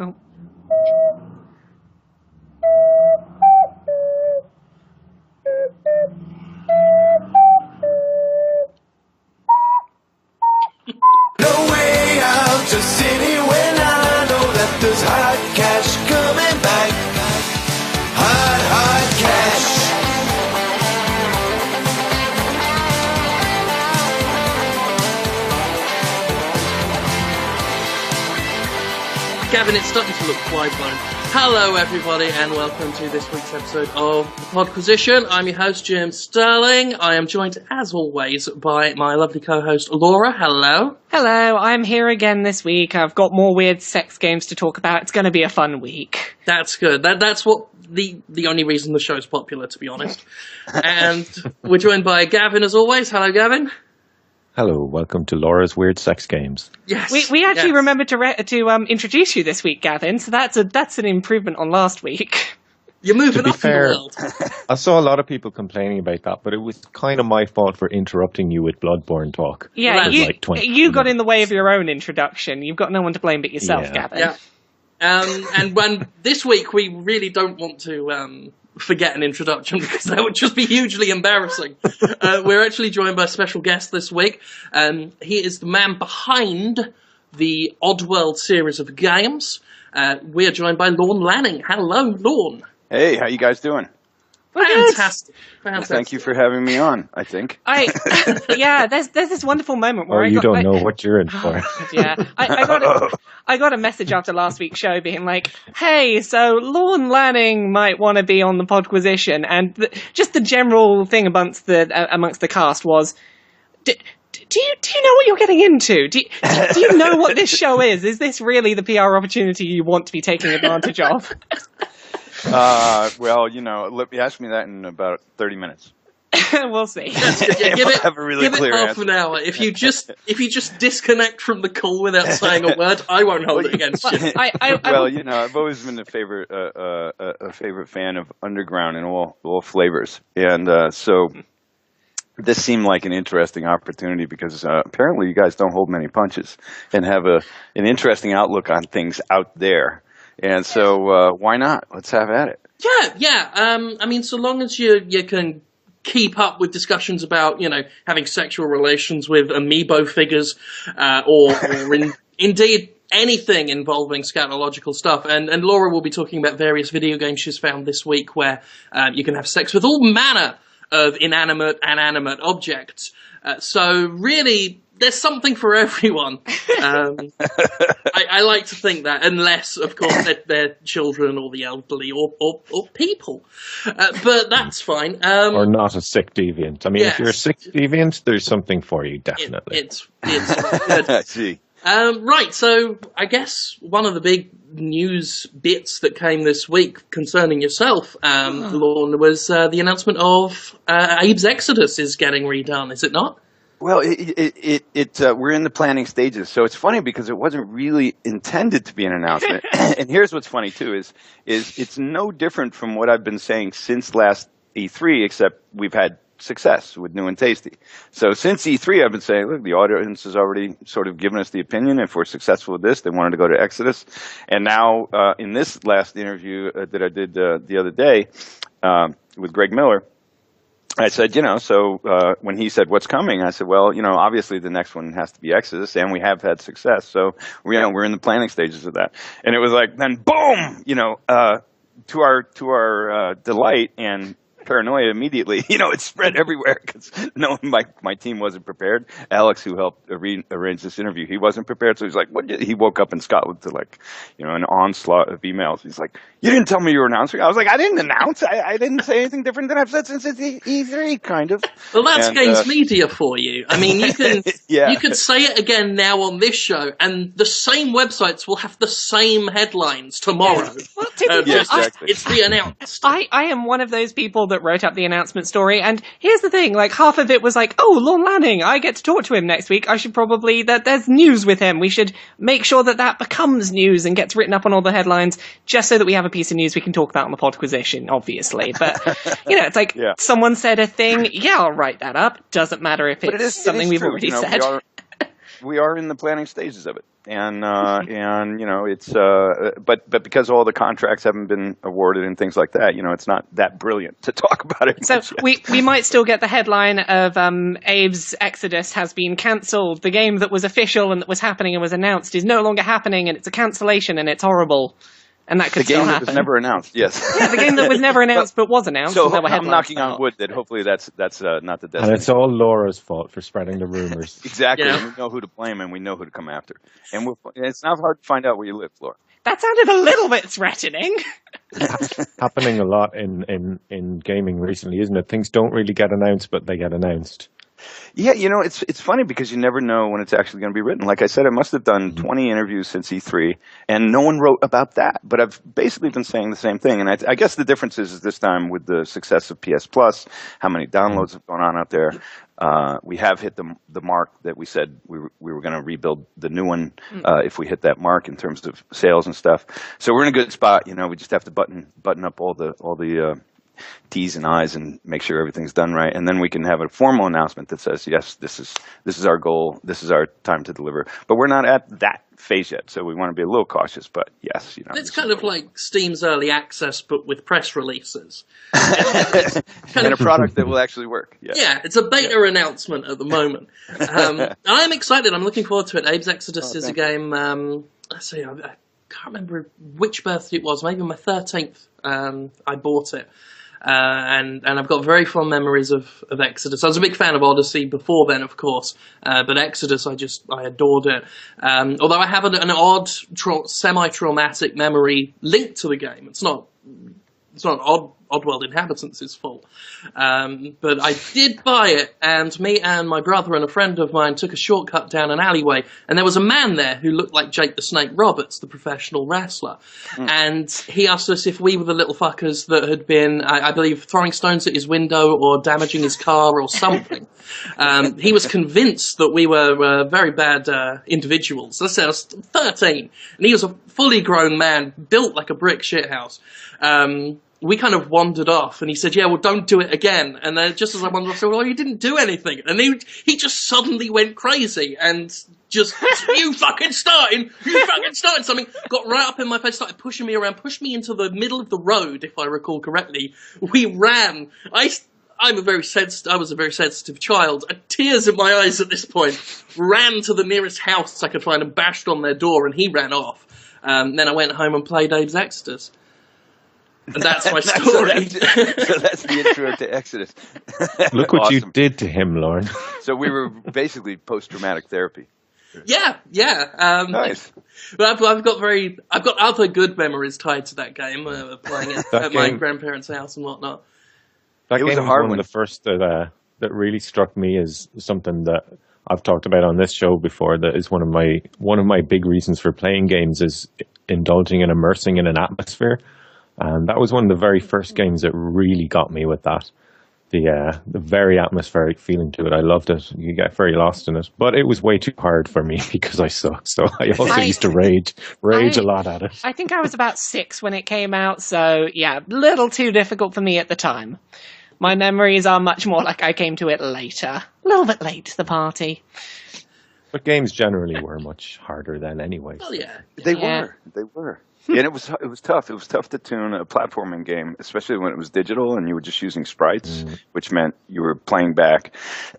Oh. No way out to city when I know that there's hot cash coming back. Hot cash. Gavin, it's starting to look wide-blown. Hello, everybody, and welcome to this week's episode of Podquisition. I'm your host, Jim Sterling. I am joined, as always, by my lovely co-host, Laura. Hello. Hello, I'm here again this week. I've got more weird sex games to talk about. It's going to be a fun week. That's good. That's what the only reason the show's popular, to be honest. And we're joined by Gavin, as always. Hello, Gavin. Hello, welcome to Laura's Weird Sex Games. Yes, we actually remembered to introduce you this week, Gavin. So that's an improvement on last week. You're moving To be up fair, in the world. I saw a lot of people complaining about that, but it was kind of my fault for interrupting you with Bloodborne talk. Yeah, Well, you got in the way of your own introduction. You've got no one to blame but yourself, Yeah. Gavin. Yeah. And when this week we really don't want to forget an introduction because that would just be hugely embarrassing. We're actually joined by a special guest this week. He is the man behind the Oddworld series of games. We are joined by Lorne Lanning. Hello, Lorne. Hey, how you guys doing? Fantastic. Thank you for having me on, I think. There's this wonderful moment where You don't know what you're in for. Yeah, I got a message after last week's show being like, "Hey, so Lorne Lanning might want to be on the Podquisition," and just the general thing amongst the cast was, do you know what you're getting into? Do you know what this show is? Is this really the PR opportunity you want to be taking advantage of? Well, ask me that in about 30 minutes. We'll see. Yeah, give it have a really give clear it half answer. an hour. If you just disconnect from the call without saying a word, I won't hold it against you. I've always been a favorite fan of Underground and all flavors, and so this seemed like an interesting opportunity because apparently you guys don't hold many punches and have an interesting outlook on things out there, and so why not? Let's have at it. Yeah. I mean, so long as you can keep up with discussions about, having sexual relations with amiibo figures, or indeed anything involving scatological stuff. And Laura will be talking about various video games she's found this week where you can have sex with all manner of inanimate and animate objects. So really, there's something for everyone. I like to think that, unless, of course, they're children or the elderly or people. But that's fine. Or not a sick deviant. I mean, Yes. if you're a sick deviant, there's something for you, definitely. It's good. I see. Right, so I guess one of the big news bits that came this week concerning yourself, Lorne, was the announcement of Abe's Exodus is getting redone, is it not? Well, we're in the planning stages, so it's funny because it wasn't really intended to be an announcement. And here's what's funny too: is it's no different from what I've been saying since last E3, except we've had success with New and Tasty. So since E3, I've been saying, look, the audience has already sort of given us the opinion. If we're successful with this, they wanted to go to Exodus. And now in this last interview that I did the other day with Greg Miller, I said, when he said, what's coming? I said, well, obviously the next one has to be Exodus, and we have had success. So, we're in the planning stages of that. And it was like, then boom, to our delight and paranoia immediately, it spread everywhere because my team wasn't prepared. Alex, who helped arrange this interview, he wasn't prepared. So he's like, he woke up in Scotland to an onslaught of emails. He's like, you didn't tell me you were announcing. I was like, I didn't announce. I didn't say anything different than I've said since E3, kind of. Well, that's games media for you. I mean, you can Yeah. you could say it again now on this show, and the same websites will have the same headlines tomorrow. Well, typically, Yes, exactly. It's re-announced. I am one of those people that wrote up the announcement story, and here's the thing, half of it was oh, Lorne Lanning, I get to talk to him next week, I should probably, there's news with him, we should make sure that becomes news and gets written up on all the headlines, just so that we have a piece of news we can talk about on the Podquisition, obviously, but, it's someone said a thing, I'll write that up, doesn't matter if it's something we've true. already said. we are in the planning stages of it, and it's but because all the contracts haven't been awarded and things like that, it's not that brilliant to talk about it. So we might still get the headline of Abe's Exodus has been cancelled. The game that was official and that was happening and was announced is no longer happening, and it's a cancellation and it's horrible. And that could still happen. The game that was never announced, yes. Yeah, the game that was never announced but was announced. So I'm knocking on wood that hopefully that's not the destiny. And it's all Laura's fault for spreading the rumors. Exactly. Yeah. And we know who to blame and we know who to come after. And it's not hard to find out where you live, Laura. That sounded a little bit threatening. Happening a lot in gaming recently, isn't it? Things don't really get announced, but they get announced. Yeah, it's funny because you never know when it's actually going to be written. Like I said, I must have done 20 interviews since E3, and no one wrote about that. But I've basically been saying the same thing. And I guess the difference is this time with the success of PS Plus, how many downloads have gone on out there. We have hit the mark that we said we were going to rebuild the new one if we hit that mark in terms of sales and stuff. So we're in a good spot. We just have to button up all the T's and I's and make sure everything's done right, and then we can have a formal announcement that says, yes, this is our goal, this is our time to deliver. But we're not at that phase yet, so we want to be a little cautious. But yes, it's kind of like Steam's early access, but with press releases, and a product that will actually work. Yeah, it's a beta announcement at the moment. I'm excited. I'm looking forward to it. Abe's Exodus is a game. Let's see, I can't remember which birthday it was. Maybe my 13th. I bought it. And I've got very fond memories of Exodus. I was a big fan of Odyssey before then, of course, but Exodus, I adored it. Although I have an odd, semi-traumatic memory linked to the game. It's not Oddworld Inhabitants' fault. But I did buy it, and me and my brother and a friend of mine took a shortcut down an alleyway, and there was a man there who looked like Jake the Snake Roberts, the professional wrestler. And he asked us if we were the little fuckers that had been, I believe, throwing stones at his window or damaging his car or something. He was convinced that we were very bad individuals. Let's say I was 13, and he was a fully grown man, built like a brick shithouse. We kind of wandered off, and he said, yeah, well, don't do it again. And then just as I wandered off, I said, well, you didn't do anything. And he just suddenly went crazy and just, you fucking starting something. Got right up in my face, started pushing me around, pushed me into the middle of the road, if I recall correctly. We ran. I was a very sensitive child. Tears in my eyes at this point. Ran to the nearest house I could find and bashed on their door, and he ran off. Then I went home and played Abe's Exodus. And that's my story. So that's the intro to Exodus. Look what you Awesome. did to him, Lorne. So we were basically post-traumatic therapy. Yeah. Nice. But I've got other good memories tied to that game, playing it at my grandparents' house and whatnot. That It was game a hard was one one. of the first that really struck me as something that I've talked about on this show before. That is one of my big reasons for playing games is indulging and immersing in an atmosphere. And that was one of the very first games that really got me with that. The very atmospheric feeling to it. I loved it. You get very lost in it. But it was way too hard for me because I suck. So I also used to rage a lot at it. I think I was about 6 when it came out, so yeah, a little too difficult for me at the time. My memories are much more like I came to it later. A little bit late to the party. But games generally were much harder then anyway. Oh, yeah. They were. And it was tough. It was tough to tune a platforming game, especially when it was digital and you were just using sprites, which meant you were playing back.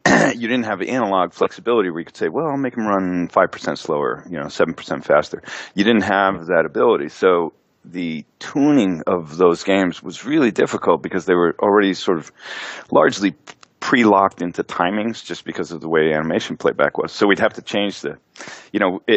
You didn't have analog flexibility where you could say, well, I'll make them run 5% slower, 7% faster. You didn't have that ability. So the tuning of those games was really difficult because they were already sort of largely pre-locked into timings just because of the way animation playback was. So we'd have to change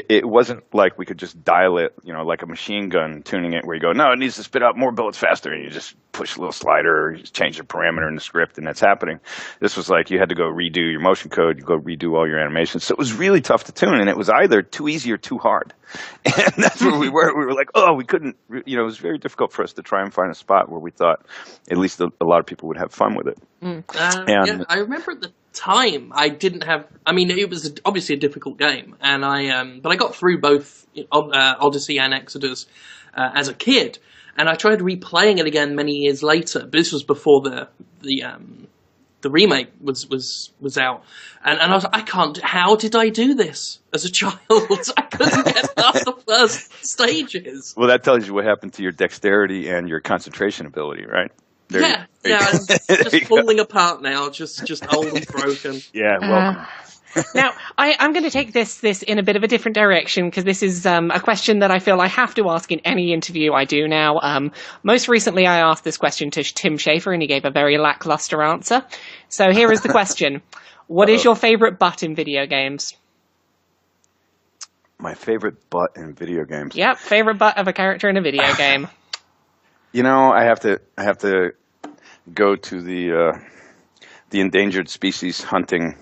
it wasn't like we could just dial it, like a machine gun tuning it where you go, no, it needs to spit out more bullets faster. And you just push a little slider or you just change the parameter in the script and that's happening. This was like you had to go redo your motion code, you go redo all your animations. So it was really tough to tune and it was either too easy or too hard. And that's where we were. We were like, we couldn't, it was very difficult for us to try and find a spot where we thought at least a lot of people would have fun with it. Yeah, I remember at the time I didn't have. I mean, it was obviously a difficult game, and but I got through both Odyssey and Exodus as a kid, and I tried replaying it again many years later. But this was before the the remake was out, and I was like, how did I do this as a child? I couldn't get past the first stages. Well, that tells you what happened to your dexterity and your concentration ability, right? Yeah, I'm just falling apart now, just old and broken. Yeah, welcome. Now, I'm going to take this in a bit of a different direction, because this is a question that I feel I have to ask in any interview I do now. Most recently, I asked this question to Tim Schafer, and he gave a very lackluster answer. So here is the question. What is your favorite butt in video games? My favorite butt in video games. Yep, favorite butt of a character in a video game. You know, I have to go to the endangered species hunting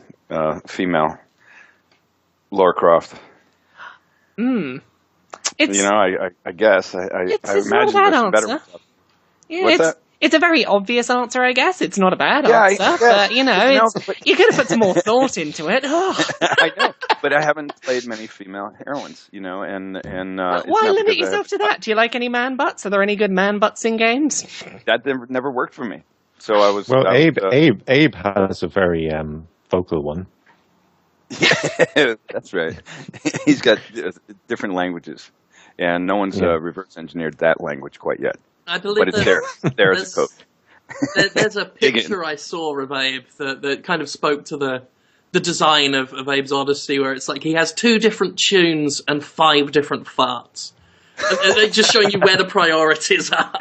female, Lara Croft. It's, you know, I guess I imagine not a bad there's some better answer. ones. Yeah, it's a very obvious answer, I guess. It's not a bad Yeah, answer, but you know, you could have put some more thought into it. I know, but I haven't played many female heroines, you know, and why limit yourself to that? Do you like any man butts? Are there any good man butts in games? That never worked for me. So I was. Well, Abe has a very vocal one. Yeah, that's right. He's got different languages, and no one's reverse engineered that language quite yet. I believe, but it's there as a code. There's a picture I saw of Abe that kind of spoke to the design of Abe's Odyssey, where it's like he has 2 different tunes and 5 different farts. Just showing you where the priorities are.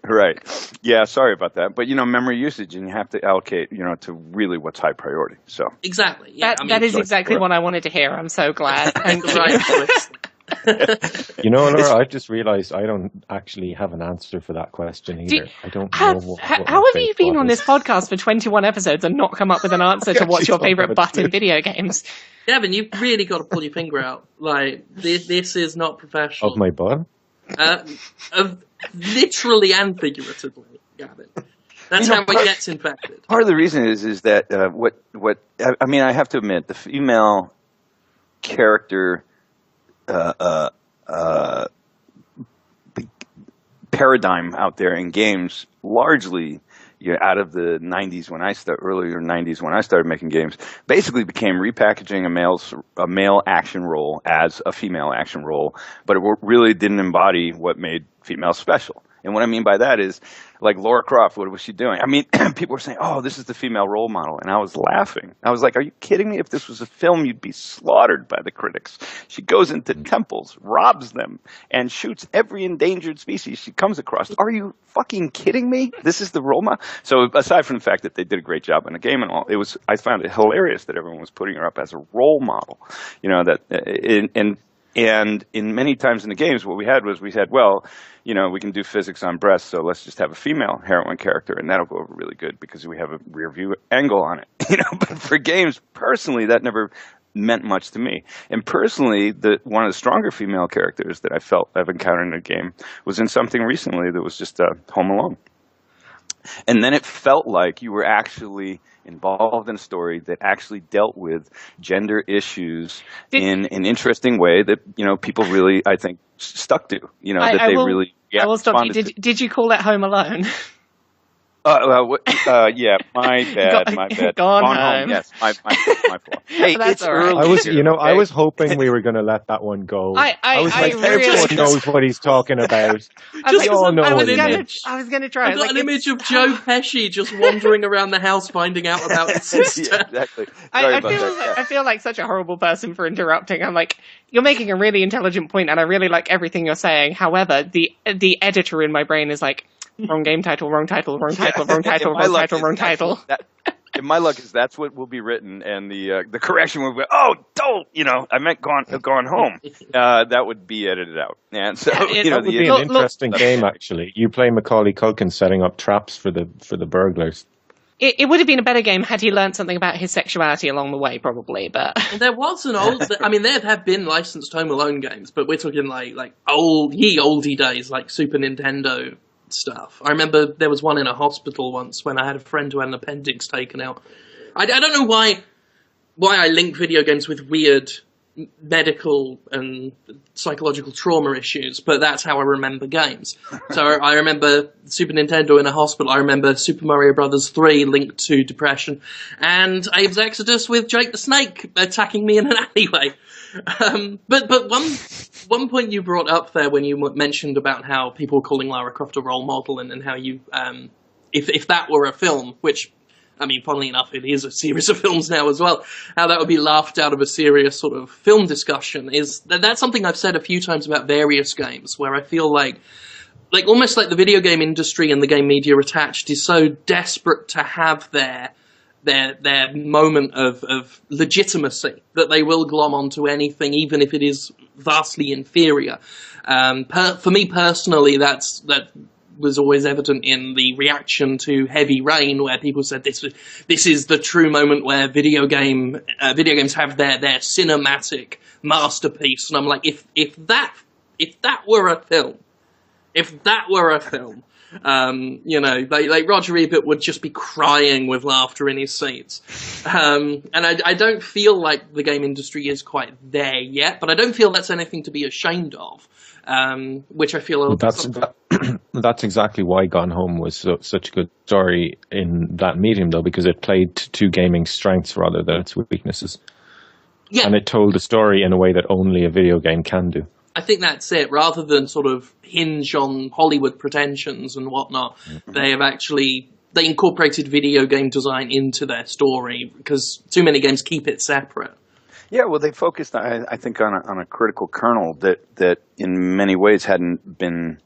Right. Yeah, sorry about that. But, you know, memory usage, and you have to allocate, you know, to really what's high priority. So exactly. Yeah, that is exactly what I wanted to hear. I'm so glad. Thank you. You know, Laura, I just realised I don't actually have an answer for that question either. I don't know how have you been on this podcast for 21 episodes and not come up with an answer to what's your favourite butt in video games? Gavin, you've really got to pull your finger out. Like, this is not professional. Of my butt? Literally and figuratively, Gavin. That's how it gets infected. Part of the reason is that I mean, I have to admit, the female character paradigm out there in games, largely, you know, out of the 90s earlier 90s when I started making games, basically became repackaging a male action role as a female action role, but it really didn't embody what made females special. And what I mean by that is, like Lara Croft, what was she doing? I mean, people were saying, oh, this is the female role model. And I was laughing. I was like, are you kidding me? If this was a film, you'd be slaughtered by the critics. She goes into temples, robs them, and shoots every endangered species she comes across. Are you fucking kidding me? This is the role model? So aside from the fact that they did a great job in the game and all, I found it hilarious that everyone was putting her up as a role model. You know, and in many times in the games, what we had, well, you know, we can do physics on breasts, so let's just have a female heroine character, and that'll go over really good because we have a rear view angle on it. You know, but for games, personally, that never meant much to me. And personally, one of the stronger female characters that I felt I've encountered in a game was in something recently that was just Home Alone. And then it felt like you were actually involved in a story that actually dealt with gender issues in an interesting way that, you know, people really, I think, stuck to. You know, I will stop you. Did you call it Home Alone? Yeah, my bad. Gone home. Yes, my fault. Hey, that's it's all right. early. I was hoping we were going to let that one go. I was like, everyone knows what he's talking about. I was going to try. I've got an image of Joe Pesci just wandering around the house finding out about his sister. Yeah, exactly. I feel like such a horrible person for interrupting. I'm like, you're making a really intelligent point, and I really like everything you're saying. However, the editor in my brain is like, wrong game title, wrong title, wrong title, wrong title, wrong title. In my luck is that's what will be written, and the correction will be, oh, don't, you know, I meant gone home. That would be edited out. And so, you know, that would be an interesting game, actually. You play Macaulay Culkin setting up traps for the burglars. It would have been a better game had he learned something about his sexuality along the way, probably. But there was an old. I mean, there have been licensed Home Alone games, but we're talking like oldie days, like Super Nintendo stuff. I remember there was one in a hospital once when I had a friend who had an appendix taken out. I don't know why I link video games with weird medical and psychological trauma issues, but that's how I remember games. So I remember Super Nintendo in a hospital. I remember Super Mario Brothers 3 linked to depression, and Abe's Exodus with Jake the Snake attacking me in an alleyway. But one point you brought up there when you mentioned about how people were calling Lara Croft a role model, and how you, if that were a film, which, I mean, funnily enough, it is a series of films now as well, how that would be laughed out of a serious sort of film discussion, that's something I've said a few times about various games, where I feel like almost like the video game industry and the game media attached is so desperate to have their moment of legitimacy that they will glom onto anything, even if it is vastly inferior. For me personally, that was always evident in the reaction to Heavy Rain, where people said this is the true moment where video games have their cinematic masterpiece. And I'm like, if that were a film, like Roger Ebert would just be crying with laughter in his seats. And I don't feel like the game industry is quite there yet, but I don't feel that's anything to be ashamed of. Which I feel that's exactly why Gone Home was such a good story in that medium, though, because it played to gaming's strengths rather than its weaknesses. Yeah. And it told the story in a way that only a video game can do. I think that's it. Rather than sort of hinge on Hollywood pretensions and whatnot, they incorporated video game design into their story, because too many games keep it separate. Yeah, well, they focused, I think, on a critical kernel that in many ways hadn't been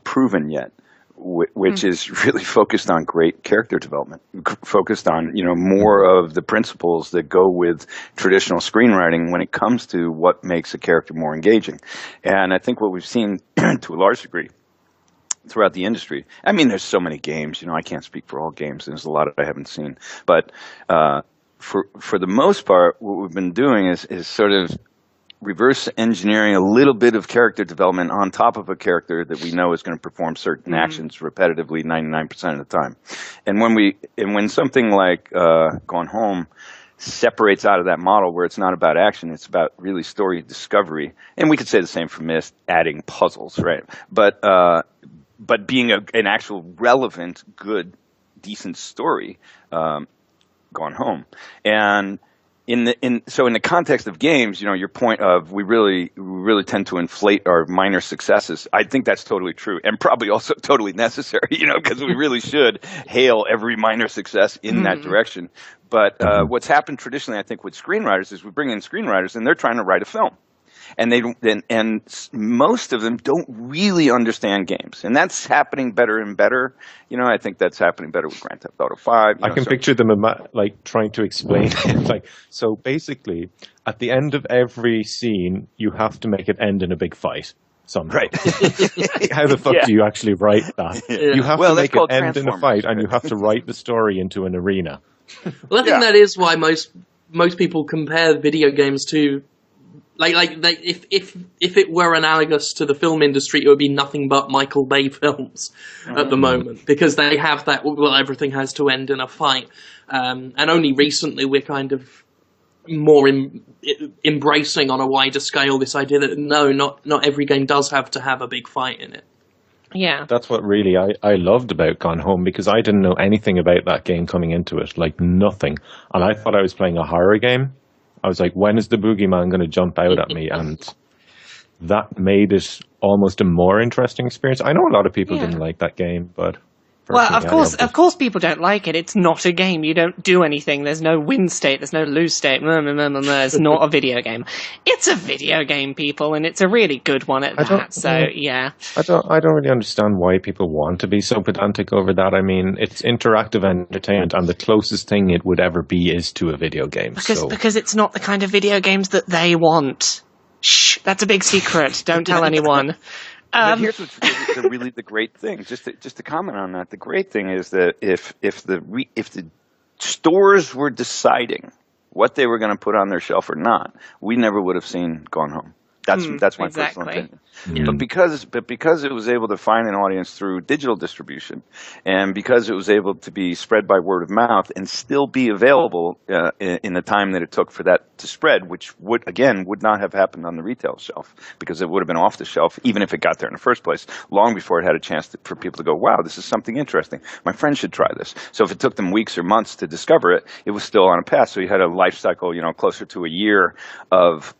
proven yet, which is really focused on great character development, focused on more of the principles that go with traditional screenwriting when it comes to what makes a character more engaging. And I think what we've seen to a large degree throughout the industry, I mean, there's so many games, I can't speak for all games, there's a lot I haven't seen, but for the most part, what we've been doing is sort of reverse engineering a little bit of character development on top of a character that we know is going to perform certain actions repetitively 99% of the time. And when something like Gone Home separates out of that model where it's not about action, it's about really story discovery. And we could say the same for Myst, adding puzzles, right? But being an actual relevant, good, decent story, Gone Home. And in the context of games, your point of we really tend to inflate our minor successes, I think that's totally true, and probably also totally necessary, because we really should hail every minor success in that direction. But what's happened traditionally, I think, with screenwriters is we bring in screenwriters and they're trying to write a film. And most of them don't really understand games, and that's happening better and better. I think that's happening better with Grand Theft Auto 5. I can picture them trying to explain it. So basically, at the end of every scene, you have to make it end in a big fight. Somehow. Right. How the fuck do you actually write that? Yeah. You have to make it end in a fight, and you have to write the story into an arena. Well, I think that is why most people compare video games to. If it were analogous to the film industry, it would be nothing but Michael Bay films at the moment, because they have that, well, everything has to end in a fight. And only recently we're kind of more embracing on a wider scale this idea that not every game does have to have a big fight in it. Yeah. That's what really I loved about Gone Home, because I didn't know anything about that game coming into it, nothing. And I thought I was playing a horror game. I was like, when is the boogeyman going to jump out at me? And that made it almost a more interesting experience. I know a lot of people didn't like that game, but... Well, of course people don't like it. It's not a game. You don't do anything. There's no win state. There's no lose state. It's not a video game. It's a video game, people, and it's a really good one at that. So, yeah. I don't really understand why people want to be so pedantic over that. I mean, it's interactive entertainment, and the closest thing it would ever be is to a video game. Because it's not the kind of video games that they want. Shh, that's a big secret. Don't tell anyone. But here's what's really the great thing. Just to comment on that, the great thing is that if the stores were deciding what they were going to put on their shelf or not, we never would have seen Gone Home. That's my personal exactly. opinion. Yeah. But because it was able to find an audience through digital distribution, and because it was able to be spread by word of mouth and still be available in the time that it took for that to spread, which would not have happened on the retail shelf, because it would have been off the shelf even if it got there in the first place, long before it had a chance for people to go, wow, this is something interesting. My friends should try this. So if it took them weeks or months to discover it, it was still on a path. So you had a life cycle, closer to a year of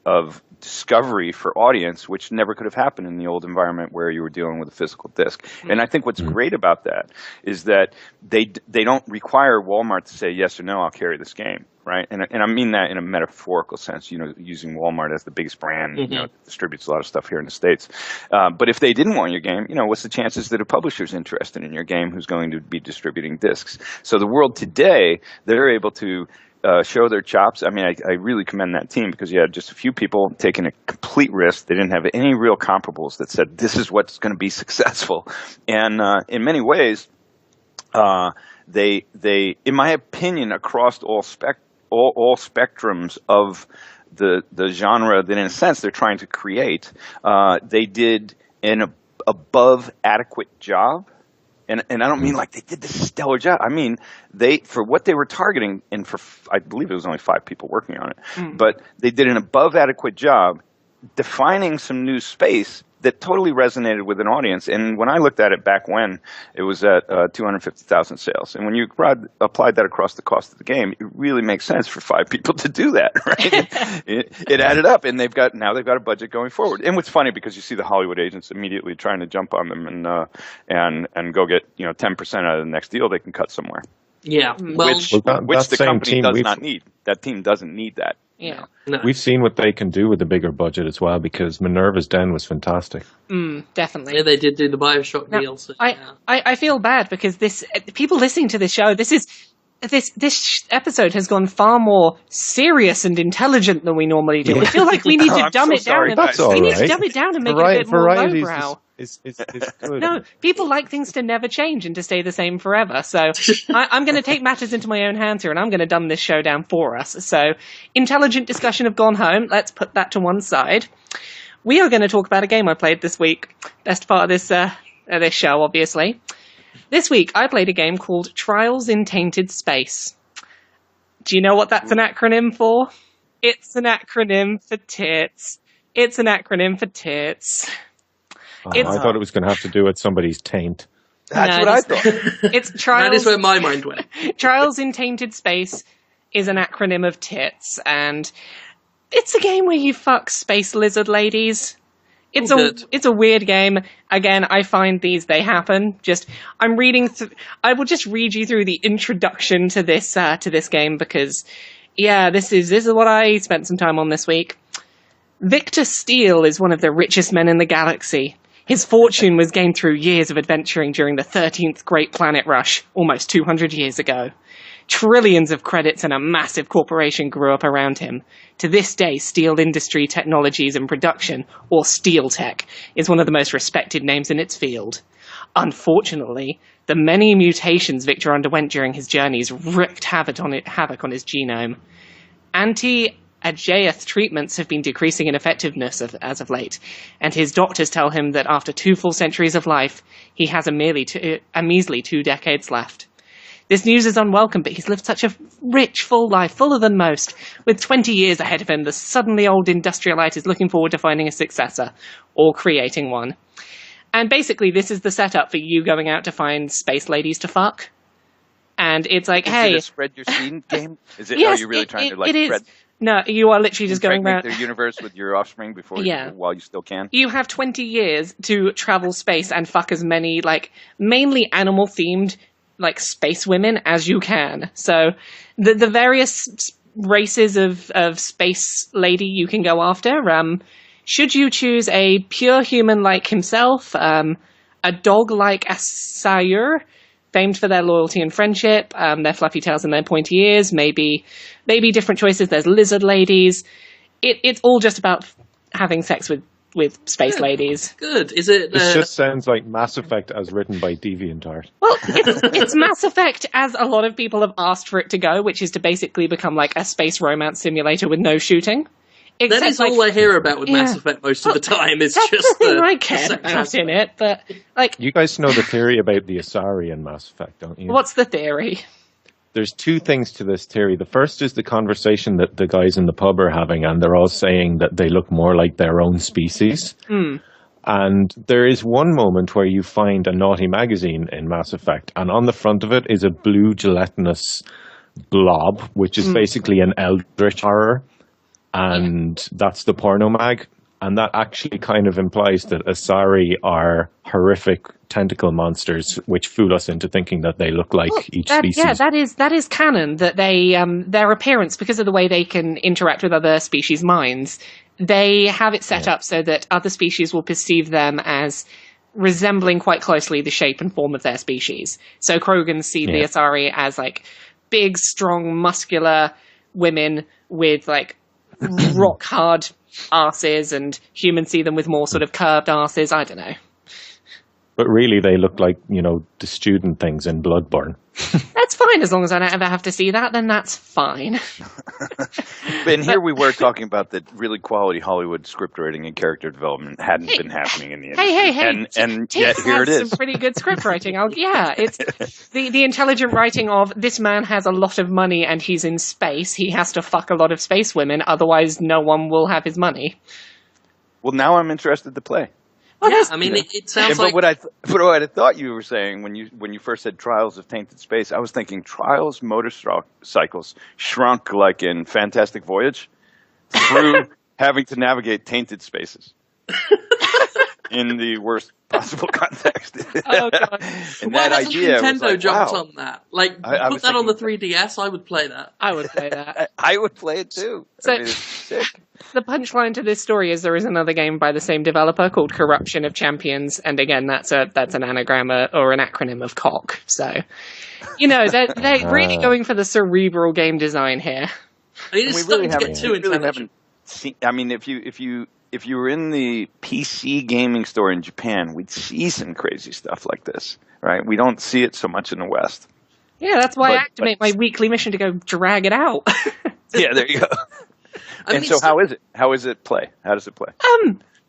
discovery for audience, which never could have happened in the old environment where you were dealing with a physical disc. And I think what's great about that is that they don't require Walmart to say yes or no, I'll carry this game, right? And I mean that in a metaphorical sense, using Walmart as the biggest brand, that distributes a lot of stuff here in the States. But if they didn't want your game, what's the chances that a publisher's interested in your game who's going to be distributing discs? So the world today, they're able to show their chops. I mean, I really commend that team, because you had just a few people taking a complete risk. They didn't have any real comparables that said this is what's going to be successful. And in many ways, they, in my opinion, across all spectrums of the genre that, in a sense, they're trying to create, they did an above adequate job. And I don't mean like they did this stellar job. I mean, for what they were targeting, and I believe it was only 5 people working on it, but they did an above adequate job defining some new space that totally resonated with an audience. And when I looked at it back when, it was at 250,000 sales. And when you applied that across the cost of the game, it really makes sense for 5 people to do that, right? it added up, and they've got a budget going forward. And what's funny, because you see the Hollywood agents immediately trying to jump on them and go get 10% out of the next deal they can cut somewhere. Yeah, which the company does not need. That team doesn't need that. Yeah. No. We've seen what they can do with a bigger budget as well, because Minerva's Den was fantastic. Definitely. Yeah, they did do the BioShock deal. So, I feel bad, because people listening to this show, this episode has gone far more serious and intelligent than we normally do. I feel like we need to dumb it down. We need to dumb it down and make it a bit more lowbrow. It's good. No, people like things to never change and to stay the same forever. So I'm going to take matters into my own hands here, and I'm going to dumb this show down for us. So intelligent discussion of Gone Home. Let's put that to one side. We are going to talk about a game I played this week. Best part of this show, obviously. This week, I played a game called Trials in Tainted Space. Do you know what that's an acronym for? It's an acronym for tits. It's an acronym for tits. I thought it was going to have to do with somebody's taint. That's what I thought. It's Trials. that is where my mind went. Trials in Tainted Space is an acronym of tits, and it's a game where you fuck space lizard ladies. It's a weird game. Again, I find they happen. I'm reading I will just read you through the introduction to this game, because this is what I spent some time on this week. Victor Steele is one of the richest men in the galaxy. His fortune was gained through years of adventuring during the 13th Great Planet Rush, almost 200 years ago. Trillions of credits and a massive corporation grew up around him. To this day, Steel Industry Technologies and Production, or Steel Tech, is one of the most respected names in its field. Unfortunately, the many mutations Victor underwent during his journeys wreaked havoc on his genome. Anti-Ajaeth treatments have been decreasing in effectiveness as of late, and his doctors tell him that after 2 full centuries of life, he has a measly 2 decades left. This news is unwelcome, but he's lived such a rich, full life, fuller than most. With 20 years ahead of him, the suddenly old industrialite is looking forward to finding a successor, or creating one. And basically, this is the setup for you going out to find space ladies to fuck. And it's like, is hey... it a spread your scene game? Is it? Yes, are you really trying to it is. spread... No, you are literally just going around... their universe with your offspring while you still can? You have 20 years to travel space and fuck as many, mainly animal-themed, space women as you can. So the various races of space lady you can go after, should you choose a pure human like himself, a dog like Asayur, famed for their loyalty and friendship, their fluffy tails and their pointy ears, maybe different choices. There's lizard ladies. It's all just about having sex with space ladies. Good. Is it? This just sounds like Mass Effect as written by DeviantArt. Well, it's Mass Effect as a lot of people have asked for it to go, which is to basically become like a space romance simulator with no shooting. That is all I hear about with Mass Effect most of the time. It's that's just the thing the I care about in it, but like, You guys know the theory about the Asari in Mass Effect, don't you? what's the theory? There's two things to this theory. The first is the conversation that the guys in the pub are having, and they're all saying that they look more like their own species. And there is one moment where you find a naughty magazine in Mass Effect, and on the front of it is a blue gelatinous blob, which is basically an eldritch horror, and that's the porno mag. And that actually kind of implies that Asari are horrific tentacle monsters, which fool us into thinking that they look like each species. Yeah, that is canon. That they their appearance, because of the way they can interact with other species' minds, they have it set up so that other species will perceive them as resembling quite closely the shape and form of their species. So Krogans see the Asari as like big, strong, muscular women with like rock hard arses, and humans see them with more sort of curved arses. I don't know. But really, they look like, the student things in Bloodborne. That's fine, as long as I don't ever have to see that, then that's fine. And here we were talking about that really quality Hollywood script writing and character development hadn't been happening in the industry. Hey. And yet here it is. Some pretty good script writing. It's the intelligent writing of, this man has a lot of money and he's in space. He has to fuck a lot of space women, otherwise no one will have his money. Well, now I'm interested to play. Well, yeah, I mean, it sounds like... But what I thought you were saying when you first said Trials of Tainted Space, I was thinking Trials motorcycles shrunk like in Fantastic Voyage through having to navigate tainted spaces in the worst possible context. Oh, God. And Why that hasn't idea Nintendo was like, jumped wow. on that? Like, I put was that on the thinking- 3DS, I would play that. I would play that. I would play it too. So- I mean, it's sick. The punchline to this story is there is another game by the same developer called Corruption of Champions, and again, that's an anagram or an acronym of cock. So, they're really going for the cerebral game design here. I mean, it's We starting really to get too intelligent. haven't seen. I mean, if you were in the PC gaming store in Japan, we'd see some crazy stuff like this, right? We don't see it so much in the West. Yeah, that's why I But- activate my weekly mission to go drag it out. Yeah, there you go. I mean, And so, how is it? How does it play?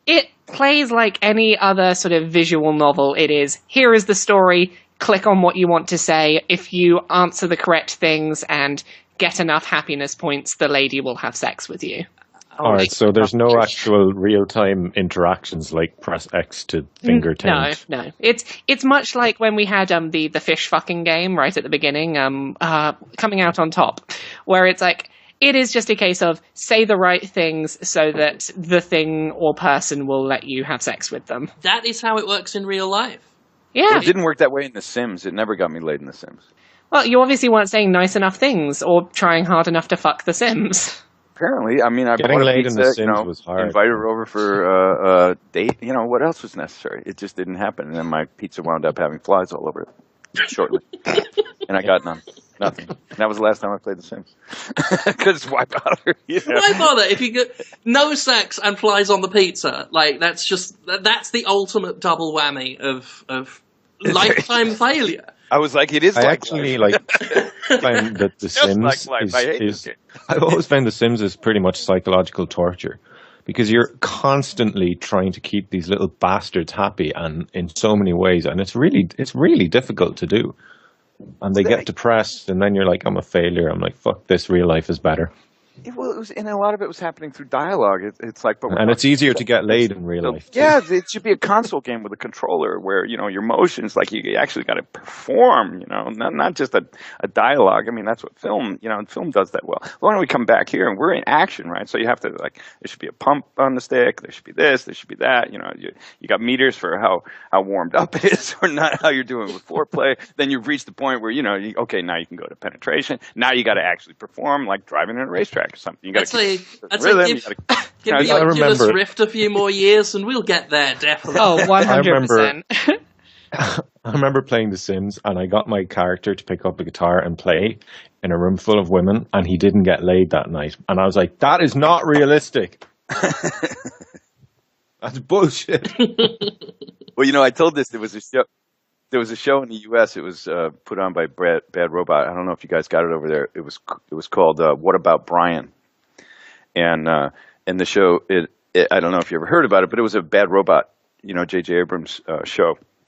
It plays like any other sort of visual novel. It is, here is the story, click on what you want to say. If you answer the correct things and get enough happiness points, the lady will have sex with you. All right, so there's no actual real-time interactions like press X to finger taint. No. It's much like when we had the fish fucking game right at the beginning, coming out on top, where it's like, it is just a case of say the right things so that the thing or person will let you have sex with them. that is how it works in real life. Yeah. It didn't work that way in The Sims. It never got me laid in The Sims. Well, you obviously weren't saying nice enough things or trying hard enough to fuck the Sims. Apparently, I mean, I Getting bought a laid in The pizza, Sims was hard. invited her over for a date. What else was necessary? It just didn't happen, and then my pizza wound up having flies all over it shortly, and I got nothing. And that was the last time I played The Sims. Because why bother? Why bother if you get no sex and flies on the pizza? Like, that's the ultimate double whammy of lifetime failure. I was like, it is. I like actually life. find that The Just Sims like life. I hate this is game. I've always found The Sims is pretty much psychological torture because you're constantly trying to keep these little bastards happy, and in so many ways, and it's really difficult to do. And they get depressed, and then you're like, I'm a failure. I'm like, fuck this. Real life is better. Well, and a lot of it was happening through dialogue. It's like, but And it's easier to get laid in real life. Too. Yeah, it should be a console game with a controller where your motions, like you actually got to perform. Not just a dialogue. I mean, that's what film. Film does that well. Why don't we come back here and we're in action, right? So you have to there should be a pump on the stick. There should be this. There should be that. You got meters for how warmed up it is or not, how you're doing with foreplay. Then you've reached the point where okay, now you can go to penetration. Now you got to actually perform like driving in a racetrack or something. You got to give the Oculus Rift a few more years and we'll get there, definitely. Oh, 100%. I remember playing The Sims, and I got my character to pick up a guitar and play in a room full of women, and he didn't get laid that night. And I was like, that is not realistic. That's bullshit. Well, I told this. There was a show in the U.S. It was put on by Bad Robot. I don't know if you guys got it over there. It was called What About Brian? And and the show, I don't know if you ever heard about it, but it was a Bad Robot, J.J. Abrams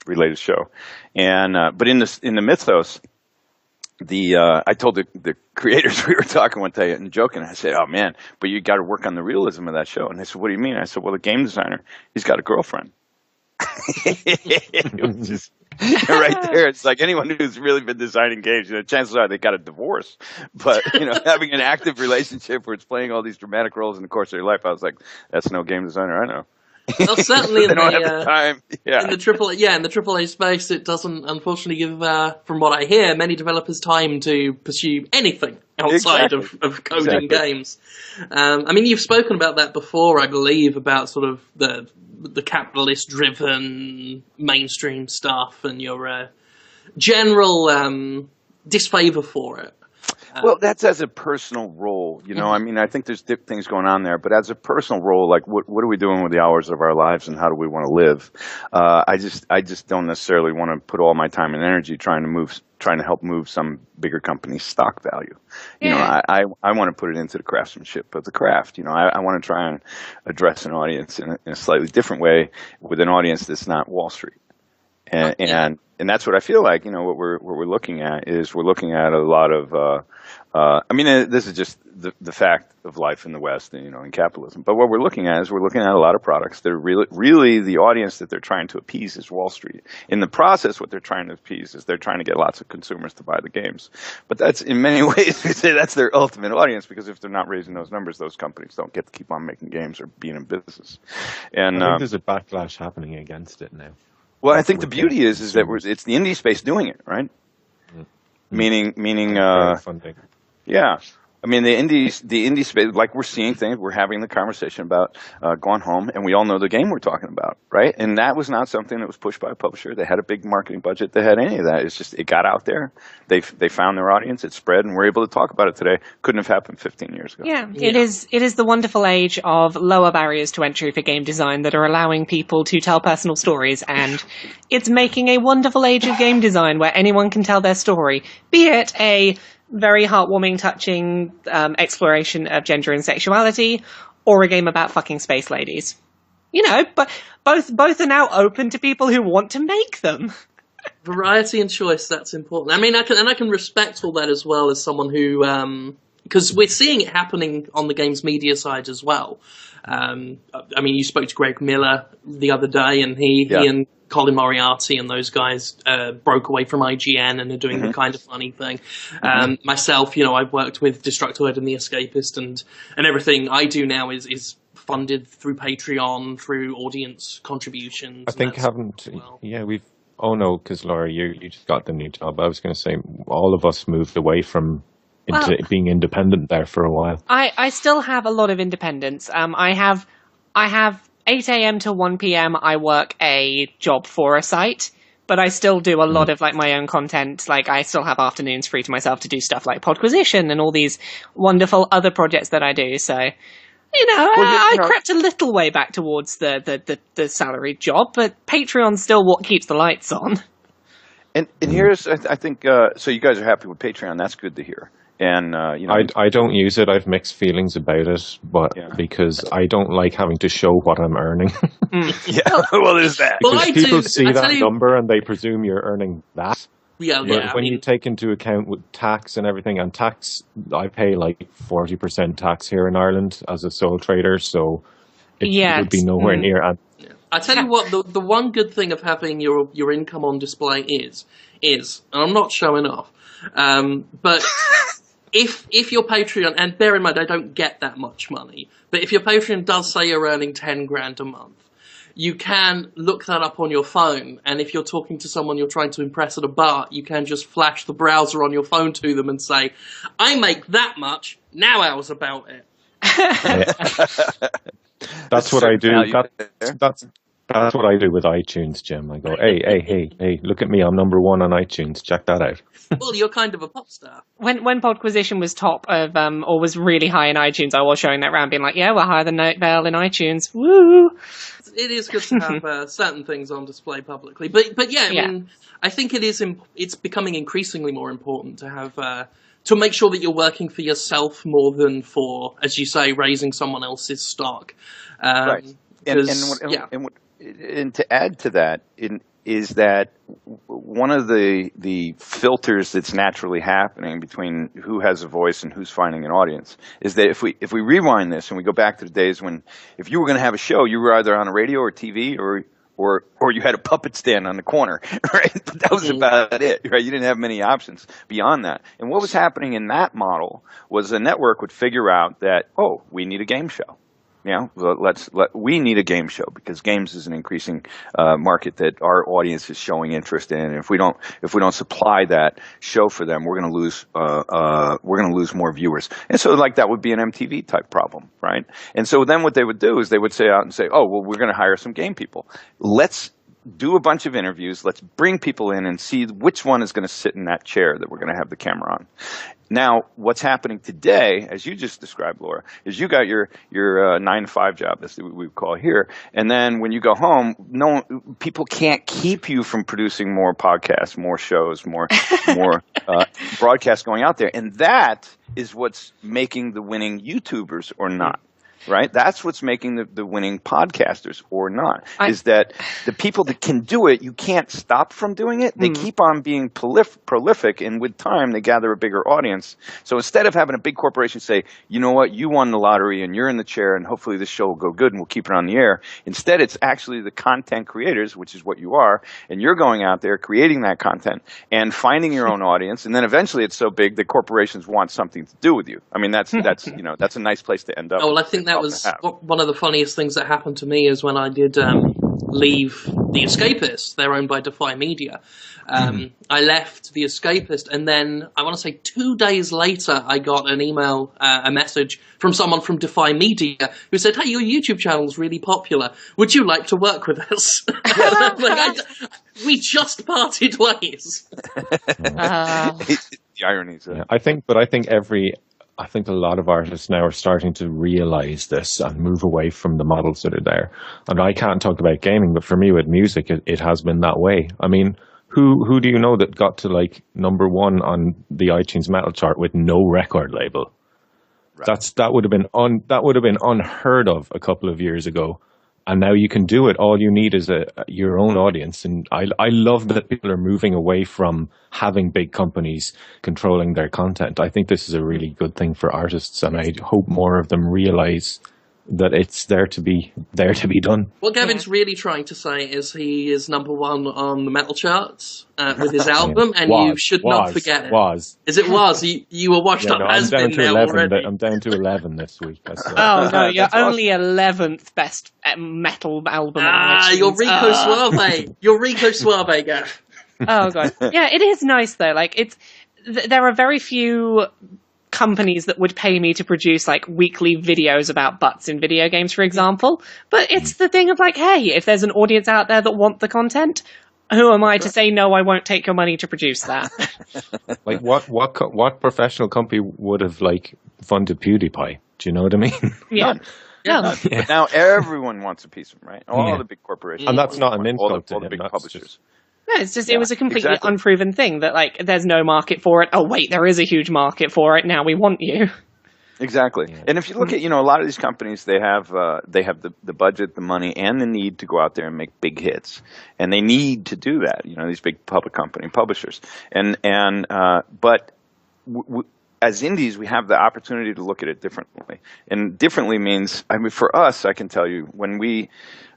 related show, and but in the mythos, I told the creators, we were talking one day and joking, I said, "Oh man, but you got to work on the realism of that show." And they said, "What do you mean?" I said, "Well, the game designer, he's got a girlfriend." It was just right there. It's like anyone who's really been designing games, chances are they got a divorce. But having an active relationship where it's playing all these dramatic roles in the course of their life, I was like, that's no game designer I know. Well, certainly in they don't have the time. Yeah. In the AAA space, it doesn't unfortunately give, from what I hear, many developers time to pursue anything outside of coding games. I mean, you've spoken about that before, I believe, about sort of the capitalist-driven mainstream stuff and your general disfavor for it. Well, that's as a personal role, I mean, I think there's things going on there, but as a personal role, like what are we doing with the hours of our lives and how do we want to live? I just don't necessarily want to put all my time and energy trying to help move some bigger company's stock value. Yeah. I want to put it into the craftsmanship of the craft. I want to try and address an audience in a slightly different way with an audience that's not Wall Street. And that's what I feel like, what we're looking at is we're looking at a lot of, I mean, this is just the fact of life in the West and, in capitalism. But what we're looking at is we're looking at a lot of products that are really the audience that they're trying to appease is Wall Street. In the process, what they're trying to appease is they're trying to get lots of consumers to buy the games. But that's in many ways, we say that's their ultimate audience because if they're not raising those numbers, those companies don't get to keep on making games or being in business. And I think there's a backlash happening against it now. Well, I think the beauty is that it's the indie space doing it, right? Meaning, funding. Yeah. I mean, the indie space, like we're seeing things, we're having the conversation about Gone Home, and we all know the game we're talking about, right? And that was not something that was pushed by a publisher. They had a big marketing budget. They had any of that. It's just, it got out there. They found their audience. It spread, and we're able to talk about it today. Couldn't have happened 15 years ago. Yeah, it is the wonderful age of lower barriers to entry for game design that are allowing people to tell personal stories, and it's making a wonderful age of game design where anyone can tell their story, be it a very heartwarming, touching exploration of gender and sexuality, or a game about fucking space ladies. But both are now open to people who want to make them. Variety and choice, that's important. I mean, I can respect all that as well as someone who, because we're seeing it happening on the games media side as well. I mean, you spoke to Greg Miller the other day, and he and Colin Moriarty and those guys broke away from IGN and are doing the kind of funny thing. Myself, I've worked with Destructoid and The Escapist, and everything I do now is funded through Patreon, through audience contributions. I think we've. Oh no, because Laura, you just got the new job. I was going to say all of us moved away from being independent there for a while. I still have a lot of independence. I have 8 a.m. to 1 p.m. I work a job for a site, but I still do a lot of my own content. Like I still have afternoons free to myself to do stuff like Podquisition and all these wonderful other projects that I do. So, I crept a little way back towards the salaried job, but Patreon's still what keeps the lights on. And here's, I think, so you guys are happy with Patreon. That's good to hear. And I don't use it. I've mixed feelings about it, but because I don't like having to show what I'm earning. Well, there's that. Because people see that number and they presume you're earning that. When you take into account with tax and everything, and tax, I pay 40% tax here in Ireland as a sole trader, so it would be nowhere near. I tell you what, the one good thing of having your income on display is, and I'm not showing off, but if your Patreon, and bear in mind I don't get that much money, but if your Patreon does say you're earning 10 grand a month, you can look that up on your phone, and if you're talking to someone you're trying to impress at a bar, you can just flash the browser on your phone to them and say, I make that much, now how's about it? That's what I do. That's what I do with iTunes, Jim. I go, hey, look at me, I'm number 1 on iTunes, check that out. Well, you're kind of a pop star. When Podquisition was top of, or was really high in iTunes, I was showing that around being like, we're higher than Note Vale in iTunes. Woo! It is good to have certain things on display publicly. But I mean, I think it's becoming increasingly more important to have to make sure that you're working for yourself more than for, as you say, raising someone else's stock. Right. And to add to that is that one of the filters that's naturally happening between who has a voice and who's finding an audience is that if we rewind this and we go back to the days when if you were going to have a show, you were either on a radio or TV or you had a puppet stand on the corner, right? But that was about it, right? You didn't have many options beyond that. And what was happening in that model was the network would figure out that, oh, we need a game show. We need a game show because games is an increasing market that our audience is showing interest in. And if we don't supply that show for them, we're going to lose more viewers. And so like that would be an MTV type problem, right? And so then what they would do is they would say out and say, oh, well, we're going to hire some game people. Let's do a bunch of interviews. Let's bring people in and see which one is going to sit in that chair that we're going to have the camera on. Now, what's happening today, as you just described, Laura, is you got your 9-to-5 job, as we call here, and then when you go home, people can't keep you from producing more podcasts, more shows, more broadcasts going out there, and that is what's making the winning YouTubers or not. Right? That's what's making the winning podcasters or not, is that the people that can do it, you can't stop from doing it. They keep on being prolific, and with time, they gather a bigger audience. So instead of having a big corporation say, you know what, you won the lottery and you're in the chair and hopefully this show will go good and we'll keep it on the air. Instead, it's actually the content creators, which is what you are, and you're going out there creating that content and finding your own audience. And then eventually it's so big that corporations want something to do with you. I mean, that's a nice place to end up. Oh, well, I think that was one of the funniest things that happened to me is when I did leave The Escapist. They're owned by Defy Media. I left The Escapist, and then I want to say 2 days later, I got an email, a message from someone from Defy Media who said, "Hey, your YouTube channel is really popular. Would you like to work with us?" We just parted ways. The ironies. Yeah, I think a lot of artists now are starting to realize this and move away from the models that are there. And I can't talk about gaming, but for me with music, it has been that way. I mean, who do you know that got to like number one on the iTunes metal chart with no record label? Right. That would have been unheard of a couple of years ago. And now you can do it. All you need is your own audience. And I love that people are moving away from having big companies controlling their content. I think this is a really good thing for artists, and I hope more of them realize that it's there to be done. What Gavin's really trying to say is he is number one on the metal charts with his album, and you should not forget it. You were washed up. Has been there already. I'm down to 11 this week. Oh no, you're only 11th best metal album. You're Rico Suave. You're Rico Suave, Gav. Oh god, yeah, it is nice though. Like there are very few companies that would pay me to produce like weekly videos about butts in video games, for example. But it's the thing of like, hey, if there's an audience out there that want the content, who am I to say no? I won't take your money to produce that. Like what professional company would have like funded PewDiePie? Do you know what I mean? Yeah. Yeah. But now everyone wants a piece of them, right? All the big corporations. And that's not an insult to all the big him. publishers. No, it's just, it was a completely unproven thing that, like, there's no market for it. Oh, wait, there is a huge market for it. Now we want you. Exactly. Yeah. And if you look at, a lot of these companies, they have the budget, the money, and the need to go out there and make big hits. And they need to do that, these big public company publishers. But as indies, we have the opportunity to look at it differently. And differently means, for us, I can tell you, when we...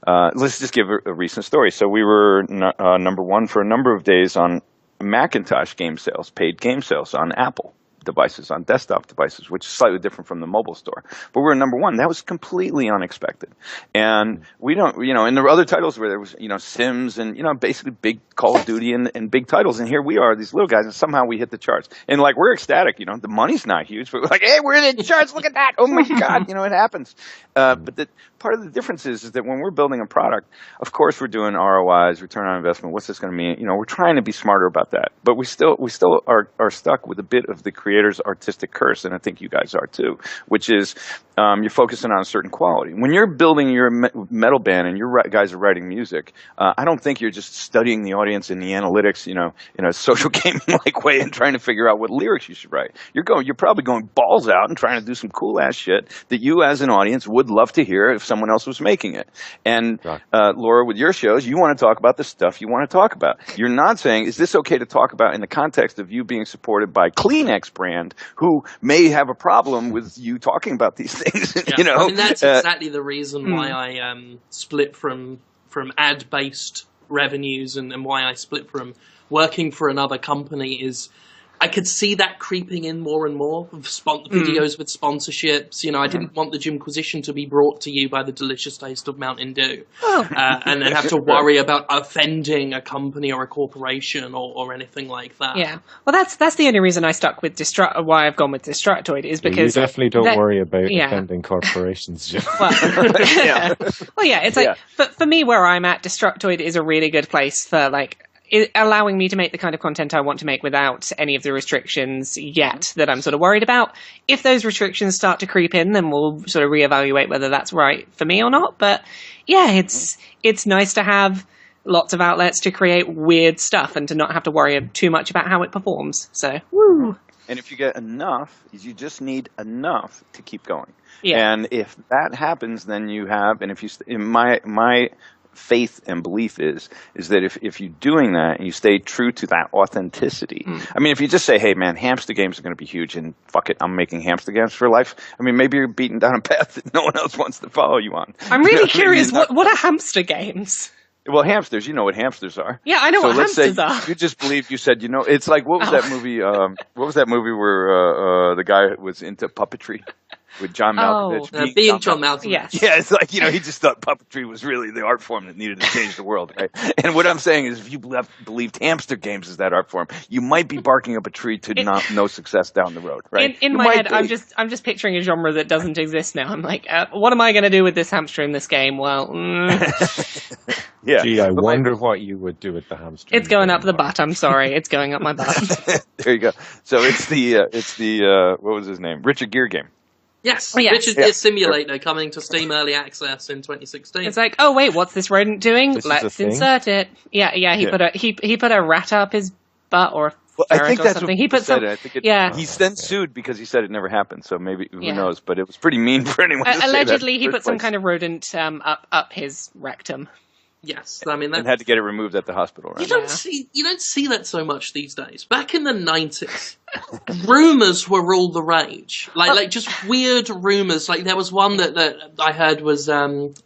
let's just give a recent story. So we were number one for a number of days on Macintosh game sales, paid game sales on Apple devices, on desktop devices, which is slightly different from the mobile store. But we were number one. That was completely unexpected. And we don't, and there were other titles where there was, Sims and, basically big Call of Duty and big titles. And here we are, these little guys, and somehow we hit the charts. And like, we're ecstatic, the money's not huge, but we're like, hey, we're in the charts, look at that. Oh my God, it happens. But part of the difference is that when we're building a product, of course we're doing ROIs, return on investment. What's this going to mean? We're trying to be smarter about that, but we still are stuck with a bit of the creator's artistic curse, and I think you guys are too, which is you're focusing on a certain quality. When you're building your metal band and your guys are writing music, I don't think you're just studying the audience and the analytics, in a social gaming like way and trying to figure out what lyrics you should write. You're probably going balls out and trying to do some cool ass shit that you as an audience would love to hear if someone else was making it. And Laura, with your shows, you want to talk about the stuff you want to talk about. You're not saying, is this okay to talk about in the context of you being supported by Kleenex brand, who may have a problem with you talking about these things? Yeah. I mean, that's exactly the reason why I split from ad-based revenues and why I split from working for another company is I could see that creeping in more and more of videos with sponsorships. I didn't want the Jimquisition to be brought to you by the delicious taste of Mountain Dew, and then have to worry about offending a company or a corporation or anything like that. Yeah, well, that's the only reason I stuck with why I've gone with Destructoid is because you definitely don't worry about offending corporations, Jim. Well, it's like for me where I'm at, Destructoid is a really good place for allowing me to make the kind of content I want to make without any of the restrictions yet that I'm sort of worried about. If those restrictions start to creep in, then we'll sort of reevaluate whether that's right for me or not. But yeah, it's nice to have lots of outlets to create weird stuff and to not have to worry too much about how it performs. So, woo! And if you get enough, you just need enough to keep going. Yeah. And if that happens, then you have, and if you, in my faith and belief is that if you're doing that and you stay true to that authenticity, I mean, if you just say, hey man, hamster games are going to be huge and fuck it, I'm making hamster games for life. I mean, maybe you're beating down a path that no one else wants to follow you on. I'm really curious, what are hamster games? Well, hamsters, you know what hamsters are. Yeah, I know what hamsters are. You just believe, you said, it's like, what was that movie? What was that movie where the guy was into puppetry? With John Malkovich. Being John Malkovich. Yes. Yeah, it's like, he just thought puppetry was really the art form that needed to change the world, right? And what I'm saying is if you believed hamster games is that art form, you might be barking up a tree to no success down the road, right? In my head, I'm just picturing a genre that doesn't exist now. I'm like, what am I going to do with this hamster in this game? Well, yeah. Gee, I wonder what you would do with the hamster. It's going up the butt. I'm sorry. It's going up my butt. There you go. So it's the what was his name? Richard Gere game. Yes, yes. Richard Gere Simulator coming to Steam Early Access in 2016. It's like, oh wait, what's this rodent doing? Let's insert it. Yeah. He put a rat up his butt or I think that's something. What he put said. Yeah. He's then sued because he said it never happened. So maybe who knows? But it was pretty mean for anyone. To allegedly, say that he put some kind of rodent up his rectum. Yes, I mean, and had to get it removed at the hospital. Right? You don't see that so much these days. Back in the 90s, rumors were all the rage. Like just weird rumors. Like there was one that I heard was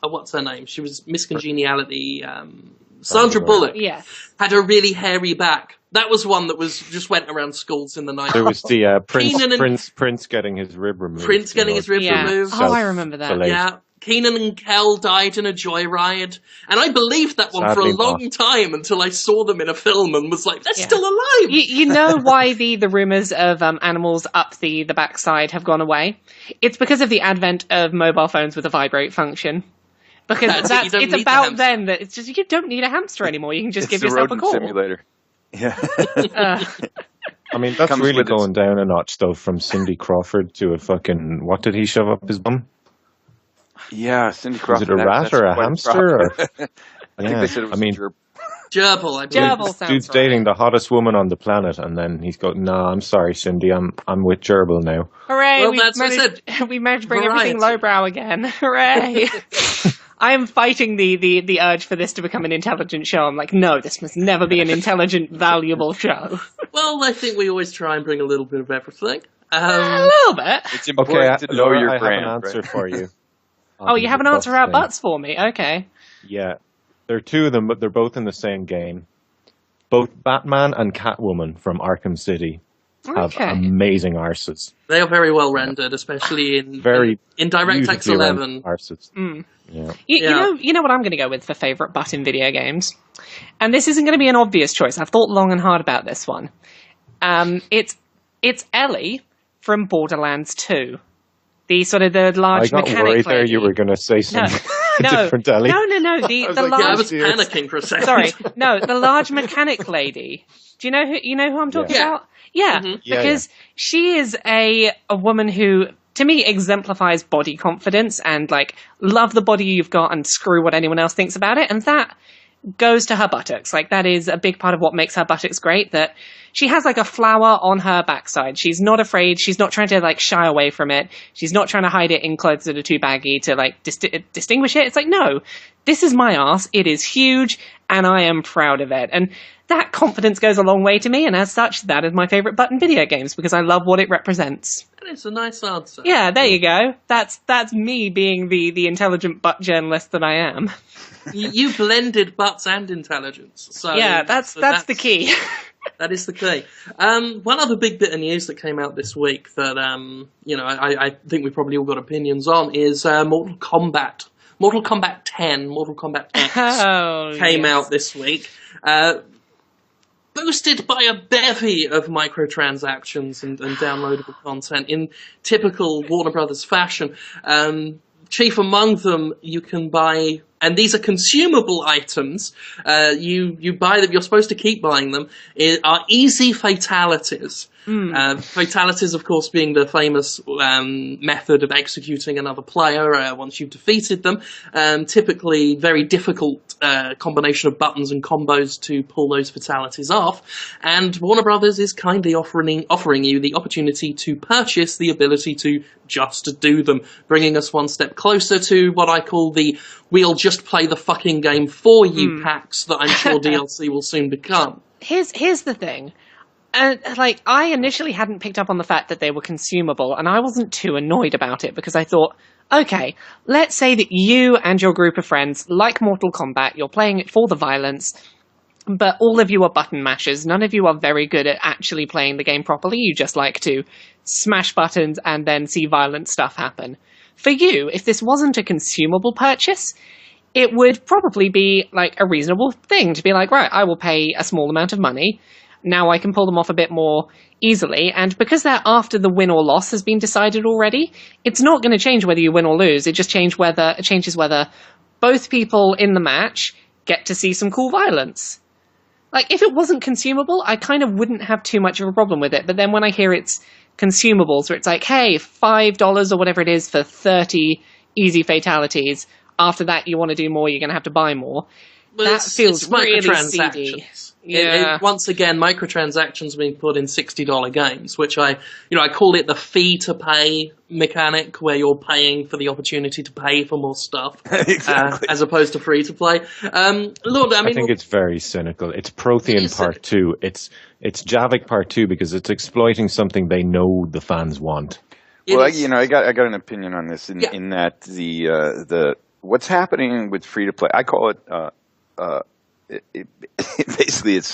what's her name? She was Miss Congeniality. Sandra Bullock. Yes. Had a really hairy back. That was one that just went around schools in the 90s. There was the Prince getting his rib removed. Prince getting his rib removed. Oh, I remember that. Yeah. Keenan and Kel died in a joyride. And I believed that one for a long time until I saw them in a film and was like, they're still alive! You know why the rumours of animals up the backside have gone away? It's because of the advent of mobile phones with a vibrate function. Because it's about then that it's just, you don't need a hamster anymore. You can just give yourself a call. Simulator. Yeah. I mean, that's really going down a notch, though, from Cindy Crawford to a fucking... What did he shove up his bum? Yeah, Cindy Crawford. Was it a rat or a hamster? Or? I think they said it was gerbil. Gerbil sounds dude's dating the hottest woman on the planet, and then he's going, "No, I'm sorry, Cindy, I'm with gerbil now." Hooray! Well, we managed to bring everything lowbrow again. Hooray! I am fighting the urge for this to become an intelligent show. I'm like, no, this must never be an intelligent, valuable show. Well, I think we always try and bring a little bit of everything. A little bit. It's important to know your brand. I have an answer for you. Oh, you have an answer about butts for me? Okay. Yeah. There are two of them, but they're both in the same game. Both Batman and Catwoman from Arkham City have amazing arses. They are very well rendered, especially in DirectX 11. Arses. Mm. Yeah. You know what I'm going to go with for favourite butt in video games? And this isn't going to be an obvious choice. I've thought long and hard about this one. It's Ellie from Borderlands 2. The sort of the large I got mechanic worried there lady. you were going to say something No, different, Ellie. no. The was the like, Yeah, I large. was panicking for a second. Sorry, no, the large mechanic lady. Do you know who I'm talking Yeah. about? Yeah, Yeah, because she is a woman who, to me, exemplifies body confidence and like love the body you've got and screw what anyone else thinks about it, and that goes to her buttocks. Like that is a big part of what makes her buttocks great. That she has like a flower on her backside. She's not afraid. She's not trying to like shy away from it. She's not trying to hide it in clothes that are too baggy to like distinguish it. It's like, no, this is my ass. It is huge, and I am proud of it. And that confidence goes a long way to me. And as such, that is my favorite button video games because I love what it represents. That is a nice answer. Yeah, there you go. That's me being the intelligent butt journalist that I am. You blended butts and intelligence. So Yeah, that's the key. That is the key. One other big bit of news that came out this week that I think we probably all got opinions on is Mortal Kombat. Mortal Kombat 10, Mortal Kombat X came out this week. Boosted by a bevy of microtransactions and downloadable content in typical Warner Brothers fashion. Chief among them, you can buy, and these are consumable items. You buy them. You're supposed to keep buying them. Are easy fatalities. Fatalities, of course, being the famous method of executing another player once you've defeated them. Typically, very difficult combination of buttons and combos to pull those fatalities off. And Warner Brothers is kindly offering you the opportunity to purchase the ability to just do them, bringing us one step closer to what I call the "we'll just play the fucking game for you" packs that I'm sure DLC will soon become. Here's the thing. I initially hadn't picked up on the fact that they were consumable, and I wasn't too annoyed about it because I thought, okay, let's say that you and your group of friends like Mortal Kombat, you're playing it for the violence, but all of you are button mashers. None of you are very good at actually playing the game properly. You just like to smash buttons and then see violent stuff happen. For you, if this wasn't a consumable purchase, it would probably be like a reasonable thing to be like, right, I will pay a small amount of money. Now I can pull them off a bit more easily, and because they're after the win or loss has been decided already, it's not going to change whether you win or lose. It just changes whether both people in the match get to see some cool violence. Like, if it wasn't consumable, I kind of wouldn't have too much of a problem with it, but then when I hear it's consumables, where it's like, hey, $5 or whatever it is for 30 easy fatalities, after that you want to do more, you're going to have to buy more. But that feels really microtransactions. seedy. Yeah. Once again, microtransactions being put in $60 games, which I call it the fee to pay mechanic, where you're paying for the opportunity to pay for more stuff, Exactly. as opposed to free to play. Lord, I think it's very cynical. It's Prothean Part 2. It's Javik Part 2 because it's exploiting something they know the fans want. Well, I got an opinion on this in that the what's happening with free to play. I call it. Basically, it's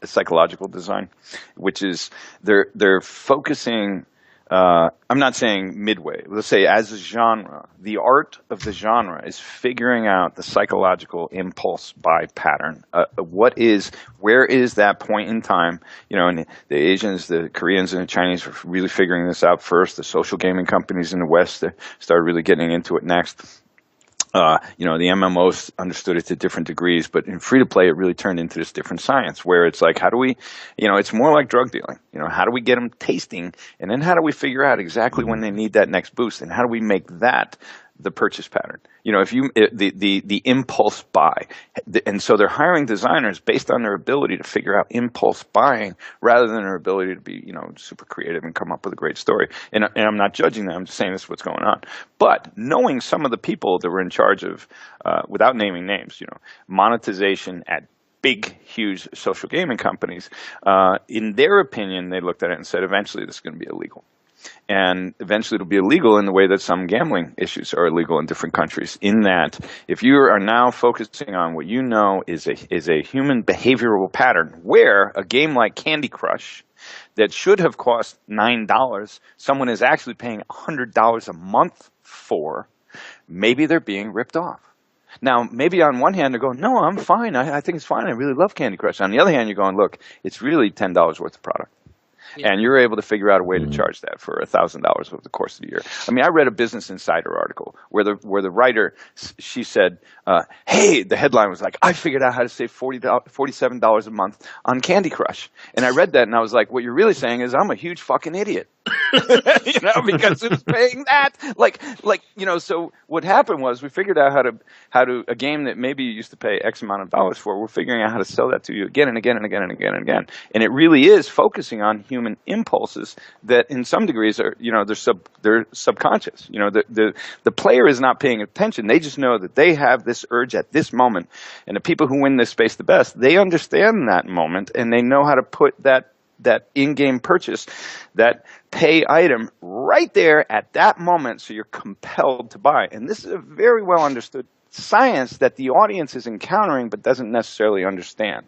psychological design, which is they're focusing. I'm not saying midway. Let's say as a genre, the art of the genre is figuring out the psychological impulse buy pattern. Where is that point in time? And the Asians, the Koreans, and the Chinese are really figuring this out first. The social gaming companies in the West started really getting into it next. The MMOs understood it to different degrees, but in free to play, it really turned into this different science where it's like, how do we, it's more like drug dealing. How do we get them tasting, and then how do we figure out exactly when they need that next boost, and how do we make that the purchase pattern? The impulse buy, and so they're hiring designers based on their ability to figure out impulse buying rather than their ability to be, super creative and come up with a great story. And I'm not judging them; I'm just saying this is what's going on. But knowing some of the people that were in charge of, without naming names, monetization at big, huge social gaming companies, in their opinion, they looked at it and said, eventually this is going to be illegal. And eventually it'll be illegal in the way that some gambling issues are illegal in different countries. In that, if you are now focusing on what you know is a human behavioral pattern, where a game like Candy Crush that should have cost $9, someone is actually paying $100 a month for, maybe they're being ripped off. Now, maybe on one hand, they're going, no, I'm fine. I think it's fine. I really love Candy Crush. On the other hand, you're going, look, it's really $10 worth of product. And you're able to figure out a way to charge that for $1,000 over the course of the year. I mean, I read a Business Insider article where the writer, she said, hey, the headline was like, I figured out how to save $47 a month on Candy Crush. And I read that and I was like, what you're really saying is I'm a huge fucking idiot. Because who's paying that? So what happened was we figured out how to a game that maybe you used to pay X amount of dollars for, we're figuring out how to sell that to you again and again and again and again and again. And it really is focusing on human impulses that in some degrees are, they're subconscious. The player is not paying attention. They just know that they have this urge at this moment. And the people who win this space the best, they understand that moment and they know how to put that in-game purchase, that pay item right there at that moment so you're compelled to buy. And this is a very well understood science that the audience is encountering but doesn't necessarily understand.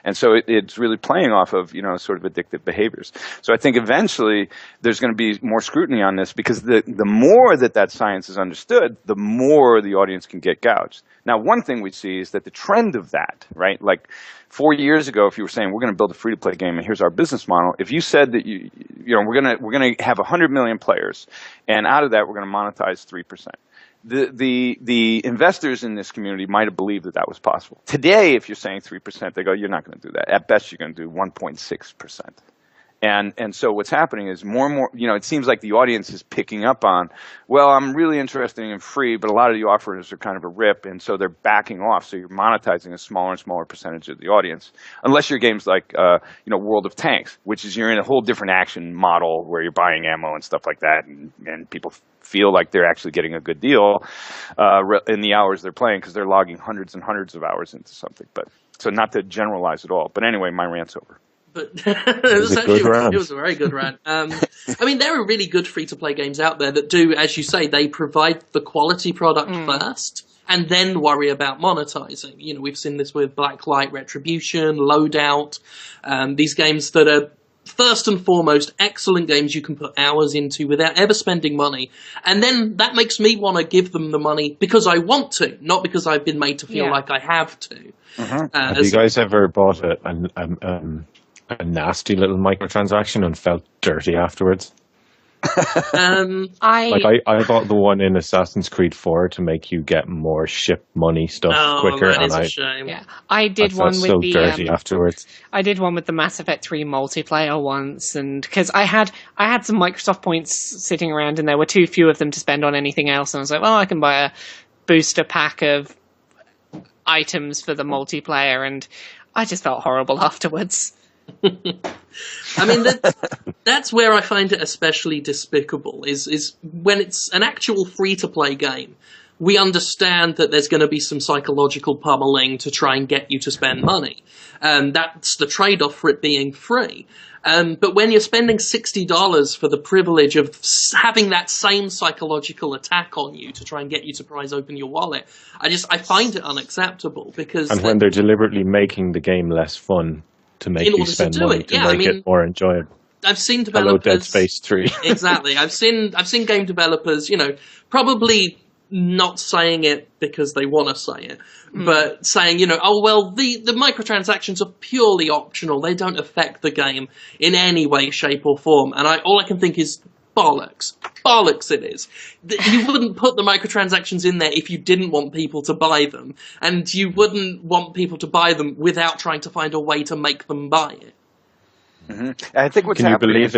And so it's really playing off of, sort of addictive behaviors. So I think eventually there's going to be more scrutiny on this because the more that science is understood, the more the audience can get gouged. Now, one thing we see is that the trend of that, right? Like 4 years ago, if you were saying we're going to build a free-to-play game and here's our business model, if you said that we're going to have 100 million players and out of that we're going to monetize 3%. The investors in this community might have believed that was possible. Today, if you're saying 3%, they go, you're not going to do that. At best, you're going to do 1.6%. And so what's happening is more and more, it seems like the audience is picking up on, well, I'm really interested in free, but a lot of the offers are kind of a rip, and so they're backing off. So you're monetizing a smaller and smaller percentage of the audience, unless your game's like, World of Tanks, which is you're in a whole different action model where you're buying ammo and stuff like that, and people feel like they're actually getting a good deal in the hours they're playing because they're logging hundreds and hundreds of hours into something. But so not to generalize at all. But anyway, my rant's over. But it was a very good rant. There are really good free-to-play games out there that do, as you say, they provide the quality product first and then worry about monetizing. We've seen this with Blacklight, Retribution, Loadout, these games that are first and foremost excellent games you can put hours into without ever spending money. And then that makes me want to give them the money because I want to, not because I've been made to feel like I have to. Have you guys ever bought a nasty little microtransaction and felt dirty afterwards? I bought the one in Assassin's Creed 4 to make you get more ship money stuff quicker, that is a shame. Yeah, I did one with the dirty afterwards. I did one with the Mass Effect 3 multiplayer once, and because I had some Microsoft points sitting around, and there were too few of them to spend on anything else, and I was like, well, I can buy a booster pack of items for the multiplayer, and I just felt horrible afterwards. That's where I find it especially despicable is when it's an actual free-to-play game. We understand that there's going to be some psychological pummeling to try and get you to spend money. That's the trade-off for it being free. But when you're spending $60 for the privilege of having that same psychological attack on you to try and get you to prise open your wallet, I find it unacceptable because... And when they're deliberately making the game less fun to make you spend money to make it more enjoyable. I've seen developers... Hello, Dead Space 3. Exactly. I've seen game developers, probably not saying it because they want to say it, but saying, the microtransactions are purely optional. They don't affect the game in any way, shape, or form. And all I can think is bollocks. Bollocks it is. You wouldn't put the microtransactions in there if you didn't want people to buy them. And you wouldn't want people to buy them without trying to find a way to make them buy it. Mm-hmm. I think what's Can you happening believe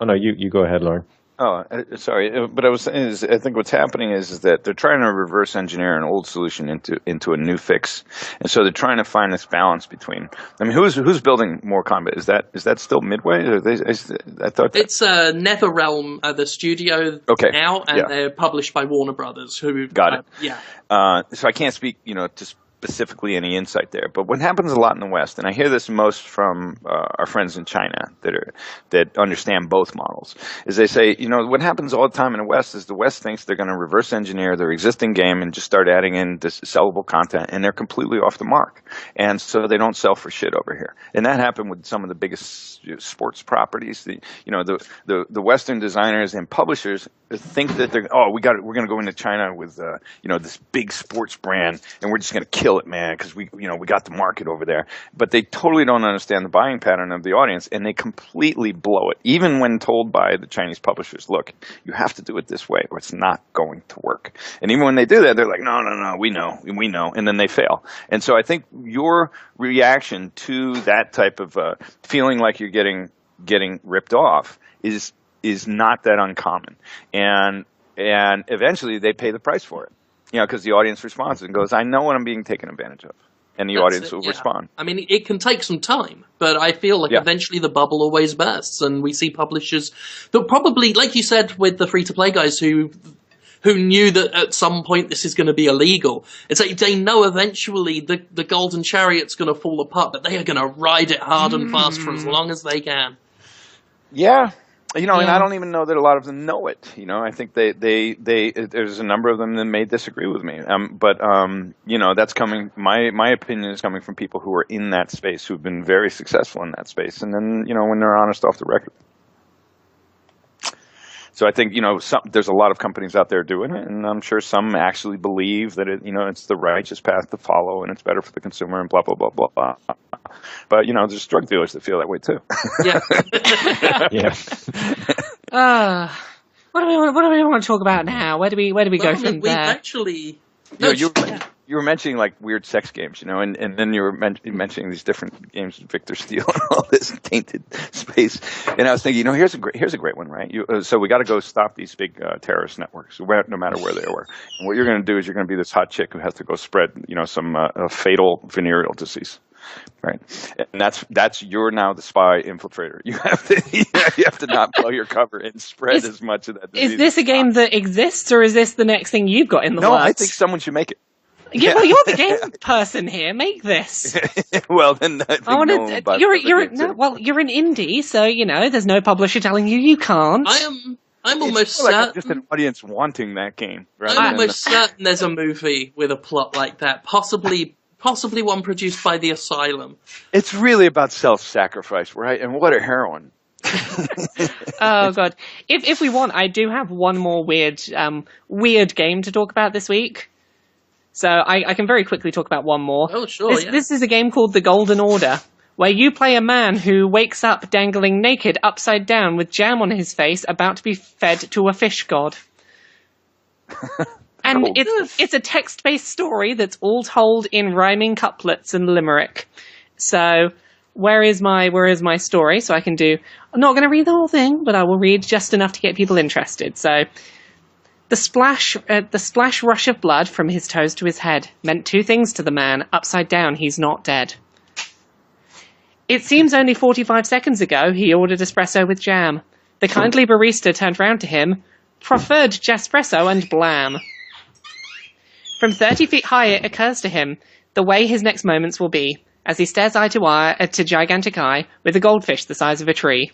Oh, no, you go ahead, Lauren. Oh, sorry. But I was saying is, I think what's happening is that they're trying to reverse engineer an old solution into a new fix, and so they're trying to find this balance between. I mean, who's building Mortal Kombat? Is that still Midway? I thought it's NetherRealm, the studio now, and they're published by Warner Brothers. Who got it? Yeah. So I can't speak, to specifically any insight there. But what happens a lot in the West, and I hear this most from our friends in China that understand both models, is they say, what happens all the time in the West is the West thinks they're going to reverse engineer their existing game and just start adding in this sellable content, and they're completely off the mark. And so they don't sell for shit over here. And that happened with some of the biggest sports properties. The Western designers and publishers think that we're going to go into China with this big sports brand, and we're just going to kill kill it, man, because we got the market over there. But they totally don't understand the buying pattern of the audience, and they completely blow it. Even when told by the Chinese publishers, look, you have to do it this way or it's not going to work. And even when they do that, they're like, no, we know, and then they fail. And so I think your reaction to that type of feeling like you're getting ripped off is not that uncommon. And eventually they pay the price for it. Because the audience responds and goes, I know what I'm being taken advantage of. And the audience will respond. I mean, it can take some time, but I feel like eventually the bubble always bursts, and we see publishers that probably, like you said with the free-to-play guys who knew that at some point this is going to be illegal. It's like they know eventually the golden chariot's going to fall apart, but they are going to ride it hard and fast for as long as they can. Yeah. And I don't even know that a lot of them know it. I think they there's a number of them that may disagree with me. But that's coming. My opinion is coming from people who are in that space, who've been very successful in that space, and then when they're honest off the record. So I think there's a lot of companies out there doing it, and I'm sure some actually believe that it's the righteous path to follow, and it's better for the consumer, and blah blah blah blah blah. But there's drug dealers that feel that way too. Yeah. Yeah. What do we want to talk about now? Where do we go from there? Actually, you were mentioning like weird sex games, and then you were mentioning these different games with Victor Steele and all this tainted space. And I was thinking, here's a great one, right? So we got to go stop these big terrorist networks, no matter where they were. And what you're going to do is you're going to be this hot chick who has to go spread, some fatal venereal disease. Right, and you're now the spy infiltrator. You have to not blow your cover and spread as much of that disease. Is this a game that exists, or is this the next thing you've got in the works? No, I think someone should make it. Yeah, well, you're the game person here. Make this. Well, then I think you're an indie, so there's no publisher telling you can't. I'm almost certain. Like just an audience wanting that game. I'm almost certain there's a movie with a plot like that, possibly one produced by the Asylum. It's really about self-sacrifice, right? And what a heroine. Oh god! If we want, I do have one more weird game to talk about this week. So I can very quickly talk about one more. Oh sure. This is a game called The Golden Order, where you play a man who wakes up dangling naked upside down with jam on his face, about to be fed to a fish god. And it's a text-based story that's all told in rhyming couplets and limerick. So where is my story? So I'm not going to read the whole thing, but I will read just enough to get people interested. So the splash rush of blood from his toes to his head meant two things to the man. Upside down, he's not dead. It seems only 45 seconds ago he ordered espresso with jam. The kindly barista turned round to him, proffered Jaspresso, and blam. From 30 feet high, it occurs to him the way his next moments will be, as he stares eye to gigantic eye with a goldfish the size of a tree.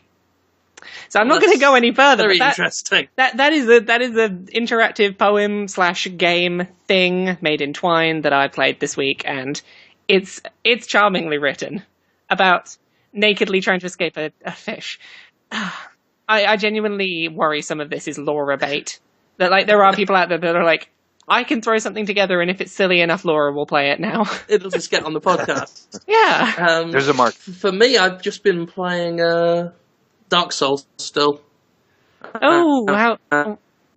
So I'm not going to go any further. Very interesting. That is an interactive poem/game thing made in Twine that I played this week, and it's charmingly written about nakedly trying to escape a fish. I genuinely worry some of this is Laura bait. That there are people out there that are like, I can throw something together, and if it's silly enough, Laura will play it now. It'll just get on the podcast. Yeah. There's a mark. For me, I've just been playing Dark Souls still. Oh, wow.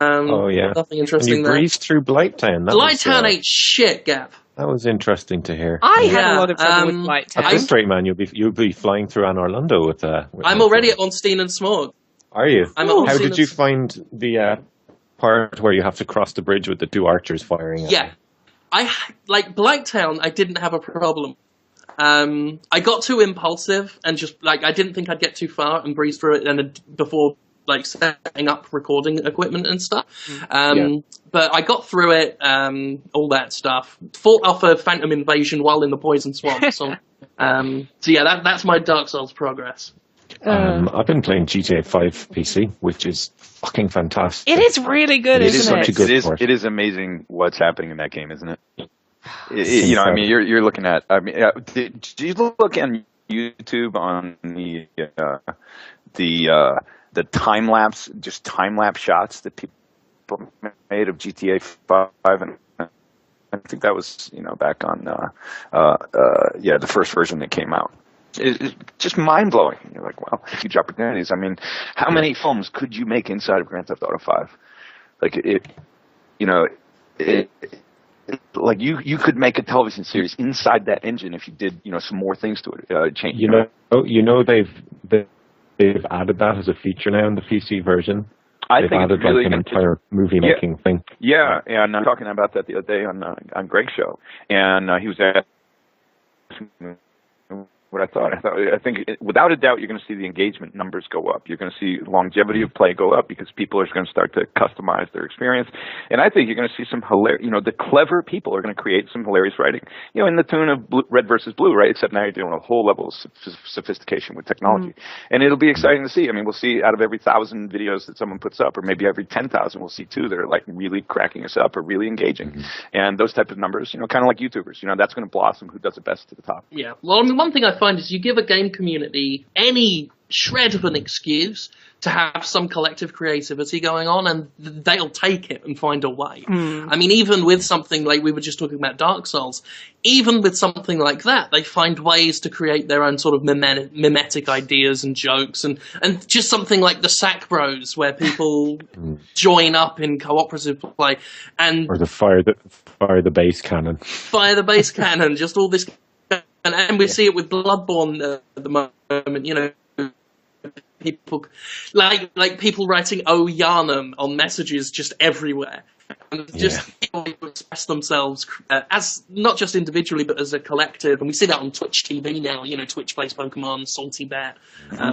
Yeah. Nothing interesting and you there. breezed through Blighttown. Blighttown ain't shit, Gap. That was interesting to hear. I had a lot of trouble with Blighttown. At this rate, man, you'll be flying through Anne Orlando with I'm already at Ornstein and Smog. Are you? How did you find the part where you have to cross the bridge with the two archers firing at you? Blighttown, I didn't have a problem. I got too impulsive and just I didn't think I'd get too far and breeze through it before setting up recording equipment and stuff. But I got through it, all that stuff. Fought off a phantom invasion while in the poison swamp. So that's my Dark Souls progress. I've been playing GTA 5 PC, which is fucking fantastic. It is really good, isn't it? Such a good port. It is amazing what's happening in that game, isn't it? You're looking at. Did you look on YouTube on the time lapse shots that people made of GTA 5? And I think that was, back on, the first version that came out. It's just mind blowing. You're like, wow, huge opportunities. I mean, how many films could you make inside of Grand Theft Auto 5? Like like you could make a television series inside that engine if you did, some more things to it. Change. They've added that as a feature now in the PC version. They've added like an entire movie making thing. Yeah, and I'm talking about that the other day on Greg's show, and he was asking what I think without a doubt you're going to see the engagement numbers go up. You're going to see longevity of play go up because people are going to start to customize their experience. And I think you're going to see some hilarious, the clever people are going to create some hilarious writing, in the tune of Red versus Blue, right? Except now you're doing a whole level of sophistication with technology. And it'll be exciting to see. I mean, we'll see out of every 1,000 videos that someone puts up, or maybe every 10,000, we'll see 2 that are like really cracking us up or really engaging. And those type of numbers, kind of like YouTubers, that's going to blossom who does it best to the top. Yeah. Well, I mean, one thing I find is you give a game community any shred of an excuse to have some collective creativity going on, and they'll take it and find a way. I mean, even with something like we were just talking about Dark Souls, even with something like that, they find ways to create their own sort of mimetic ideas and jokes, and just something like the Sack Bros, where people join up in cooperative play, or the fire the base cannon, just all this. And we see it with Bloodborne at the moment, people like people writing "Oh Yarnum" on messages just everywhere, and just people who express themselves as not just individually but as a collective. And we see that on Twitch TV now. Twitch plays Pokemon, Salty Bat,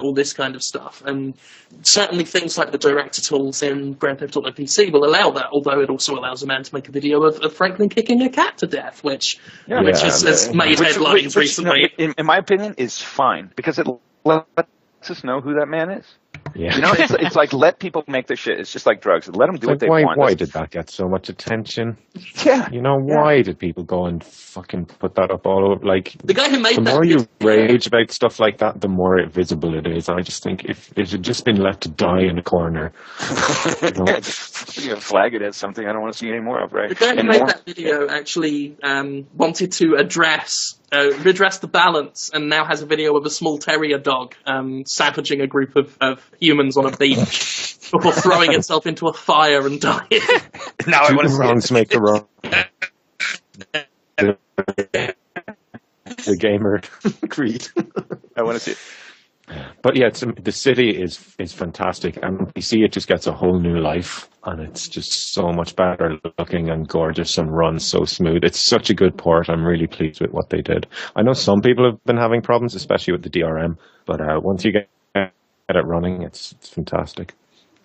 all this kind of stuff. And certainly things like the director tools in Grand Theft Auto PC will allow that. Although it also allows a man to make a video of Franklin kicking a cat to death, which has made headlines recently. In my opinion, is fine because it lets us know who that man is. Yeah. It's like let people make their shit. It's just like drugs. Let them do what they want. Why did that get so much attention? Yeah. Why did people go and fucking put that up all over? Like, the guy who made the more you rage about stuff like that, the more visible it is. I just think if it had just been left to die in a corner, flag it as something I don't want to see any more of, right? The guy who made that video actually wanted to redress the balance, and now has a video of a small terrier dog savaging a group of humans on a beach before throwing itself into a fire and dying. Now I want to wrongs make the wrong. The gamer creed. I want to see it. But yeah, the city is fantastic, and you see it just gets a whole new life, and it's just so much better looking and gorgeous and runs so smooth. It's such a good port. I'm really pleased with what they did. I know some people have been having problems, especially with the DRM, but once you get it running, it's fantastic.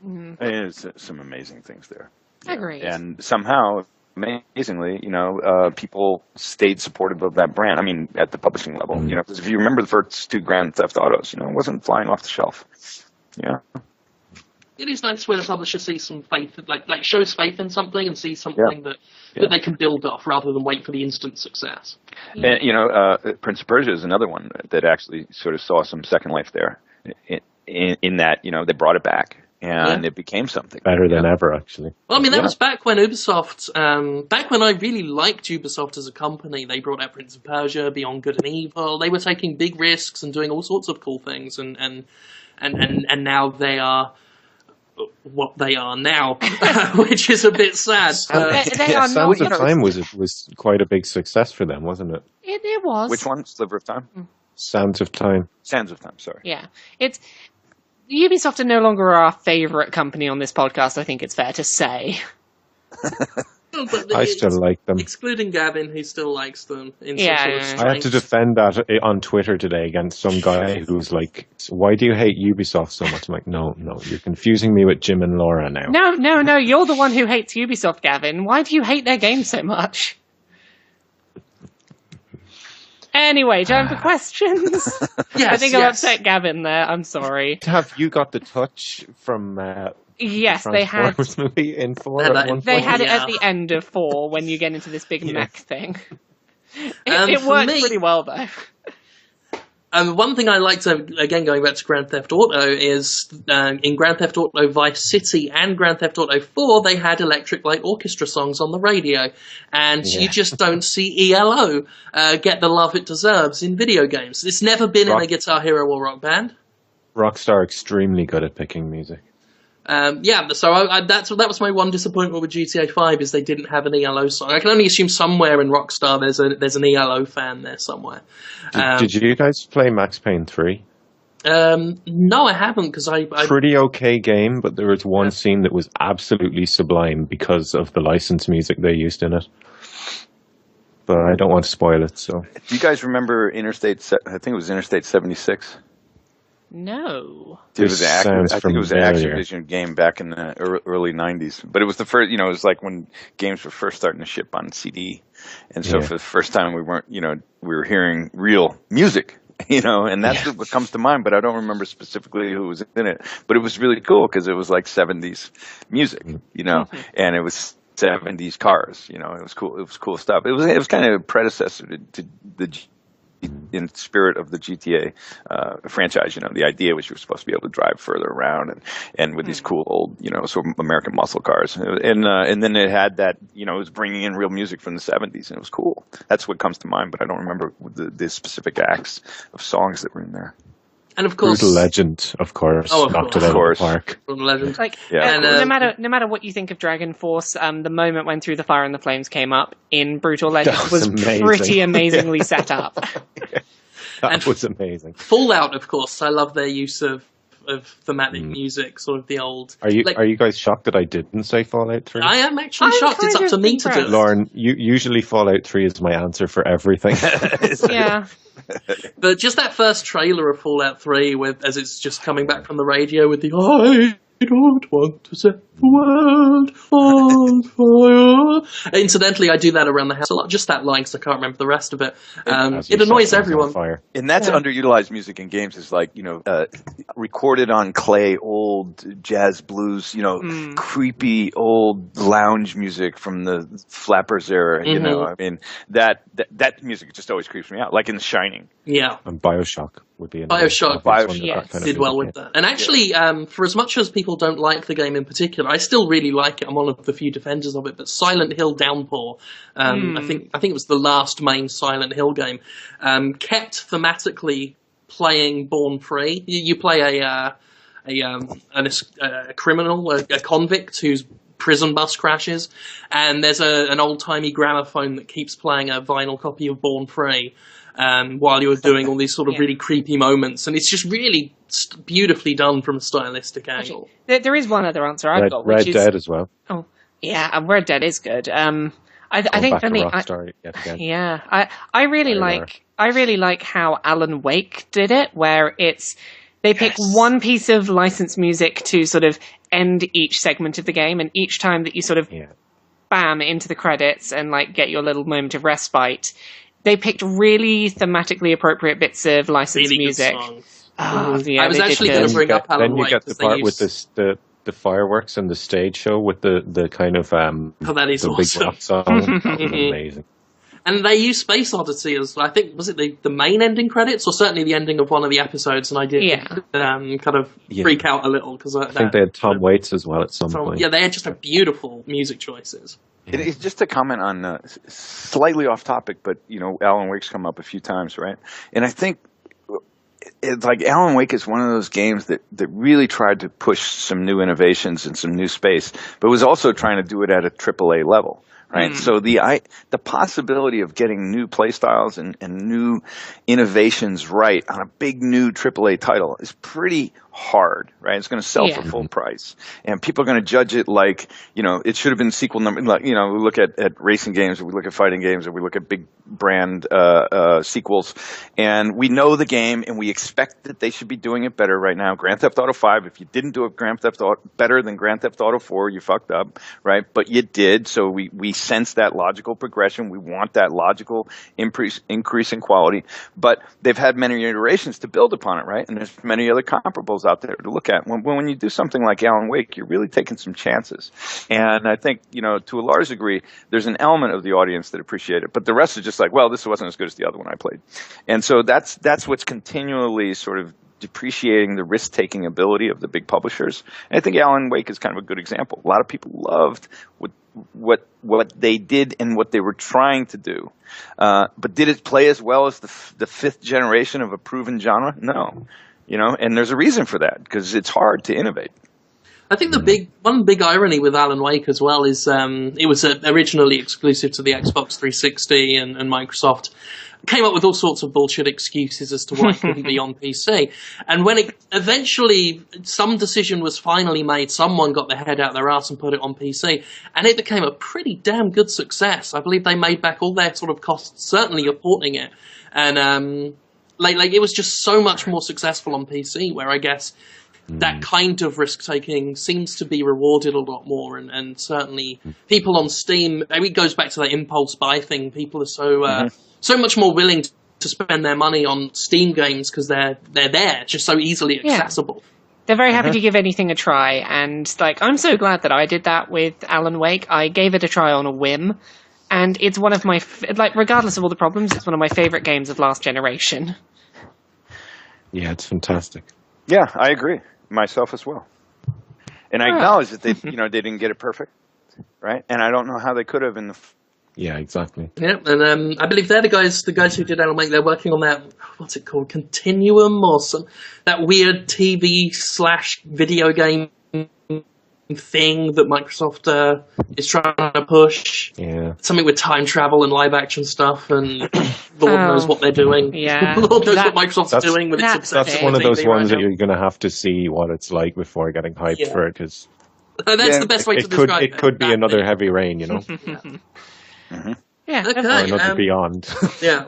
There's some amazing things there. Agreed. And somehow, amazingly, people stayed supportive of that brand. I mean, at the publishing level, because if you remember the first 2 Grand Theft Autos, it wasn't flying off the shelf. Yeah. It is nice when a publisher sees some faith, like shows faith in something and sees something that they can build off rather than wait for the instant success. And, Prince of Persia is another one that actually sort of saw some second life there in that, they brought it back. And it became something better than ever, actually. Well, I mean, that was back when Ubisoft, back when I really liked Ubisoft as a company. They brought out Prince of Persia, Beyond Good and Evil. They were taking big risks and doing all sorts of cool things, and now they are what they are now, which is a bit sad. Sands of Time was quite a big success for them, wasn't it? It was. Which one? Sliver of Time? Sands of Time. Sands of Time, sorry. Yeah. Ubisoft are no longer our favourite company on this podcast, I think it's fair to say. I still like them. Excluding Gavin, who still likes them. I have to defend that on Twitter today against some guy who's like, why do you hate Ubisoft so much? I'm like, no, you're confusing me with Jim and Laura now. No, you're the one who hates Ubisoft, Gavin. Why do you hate their games so much? Anyway, time for questions. I think I'll upset Gavin there. I'm sorry. Have you got the touch from yes, they had movie in 4 at one point? They had it at the end of 4 when you get into this big mech thing. It worked pretty well, though. One thing I like to, again, going back to Grand Theft Auto, is in Grand Theft Auto Vice City and Grand Theft Auto 4, they had Electric Light Orchestra songs on the radio. And you just don't see ELO get the love it deserves in video games. It's never been in a Guitar Hero or Rock Band. Rockstar extremely good at picking music. So that was my one disappointment with GTA 5 is they didn't have an ELO song. I can only assume somewhere in Rockstar there's an ELO fan there somewhere. Did you guys play Max Payne 3? No, I haven't because I pretty okay game, but there was one scene that was absolutely sublime because of the licensed music they used in it. But I don't want to spoil it. So, do you guys remember Interstate 76? No. It was I think it was an Activision game back in the early 90s. But it was the first, it was like when games were first starting to ship on CD. And so for the first time we were hearing real music, and that's what comes to mind. But I don't remember specifically who was in it. But it was really cool because it was like 70s music, and it was 70s cars, it was cool. It was cool stuff. It was kind of a predecessor to the in spirit of the GTA franchise, the idea was you were supposed to be able to drive further around and with these cool old, sort of American muscle cars. And then it had that, it was bringing in real music from the 70s, and it was cool. That's what comes to mind, but I don't remember the specific acts of songs that were in there. And of course, Brutal Legend, of course, knocked it out of the park. Brutal Legend, no matter what you think of Dragon Force, the moment when Through the Fire and the Flames came up in Brutal Legend was pretty amazingly set up. That was amazing. Fallout, of course, I love their use of thematic music, sort of the old. Are you guys shocked that I didn't say Fallout 3? I am actually shocked. It's up to me to do it. Lorne, usually Fallout 3 is my answer for everything. Yeah. But just that first trailer of Fallout 3, as it's just coming back from the radio with the I don't want to set the world on fire. Incidentally, I do that around the house a lot. Just that line, because I can't remember the rest of it. It annoys everyone. And that's underutilized music in games. Is like recorded on clay, old jazz blues. Creepy old lounge music from the Flappers era. I mean that music just always creeps me out. Like in The Shining. Yeah. And BioShock would be Bioshock did well with that. And actually, for as much as people don't like the game in particular, I still really like it. I'm one of the few defenders of it. But Silent Hill Downpour, I think it was the last main Silent Hill game, kept thematically playing Born Free. You play a criminal, a convict whose prison bus crashes, and there's an old-timey gramophone that keeps playing a vinyl copy of Born Free while you're doing all these sort of really creepy moments, and it's just really beautifully done from a stylistic angle. There is one other answer I've got, which is Red Dead as well. Oh, yeah, Red Dead is good. I think for me, I really like how Alan Wake did it, where they pick one piece of licensed music to sort of end each segment of the game, and each time that you sort of bam into the credits and get your little moment of respite, they picked really thematically appropriate bits of licensed music. I was actually going to bring up Alan Wake. Then you get the part with the fireworks and the stage show with the kind of that is the awesome. big rock song. That was amazing. And they used Space Oddity as, I think, was it the main ending credits, or certainly the ending of one of the episodes? And I did kind of freak out a little because I think they had Tom Waits as well at some point. Yeah, they had just beautiful music choices. It's just to comment on slightly off topic, but Alan Wake's come up a few times, right? And I think it's like Alan Wake is one of those games that really tried to push some new innovations and some new space, but was also trying to do it at a AAA level. Right. So the possibility of getting new play styles and new innovations right on a big new AAA title is pretty hard, right? It's going to sell for full price, and people are going to judge it like, it should have been sequel number. Like, we look at racing games, or we look at fighting games, or we look at big brand sequels, and we know the game, and we expect that they should be doing it better right now. Grand Theft Auto 5, if you didn't do it Grand Theft Auto better than Grand Theft Auto 4, you fucked up, right? But you did, so we sense that logical progression. We want that logical increase in quality. But they've had many iterations to build upon it, right? And there's many other comparables out there to look at. When you do something like Alan Wake, you're really taking some chances. And I think, to a large degree, there's an element of the audience that appreciate it. But the rest is just like, well, this wasn't as good as the other one I played. And so that's what's continually sort of depreciating the risk-taking ability of the big publishers. And I think Alan Wake is kind of a good example. A lot of people loved what they did and what they were trying to do. But did it play as well as the fifth generation of a proven genre? No. And there's a reason for that, because it's hard to innovate. I think one big irony with Alan Wake as well is it was originally exclusive to the Xbox 360 and Microsoft came up with all sorts of bullshit excuses as to why it couldn't be on PC. And when it eventually, some decision was finally made, someone got their head out their ass and put it on PC, and it became a pretty damn good success. I believe they made back all their sort of costs, certainly of porting it. And it was just so much more successful on PC, where I guess that kind of risk-taking seems to be rewarded a lot more, and certainly people on Steam, maybe it goes back to that impulse buy thing. People are so much more willing to spend their money on Steam games because they're there, just so easily accessible. They're very happy to give anything a try, and I'm so glad that I did that with Alan Wake. I gave it a try on a whim, and it's one of my regardless of all the problems, it's one of my favorite games of last generation. Yeah, it's fantastic. Yeah, I agree. Myself as well. And I acknowledge that they didn't get it perfect, right? And I don't know how they could have in the. Yeah, exactly. Yeah, and I believe they're the guys who did Alan Wake. They're working on that. What's it called? Continuum or that weird TV/video game thing that Microsoft is trying to push. Yeah, something with time travel and live action stuff, and Lord knows what they're doing. Yeah, Lord knows what Microsoft's doing with its obsession. That's one of those ones that you're going to have to see what it's like before getting hyped for it, because that's the best way to describe it. It could be another Heavy Rain, Yeah. Okay. Or another Beyond. Yeah.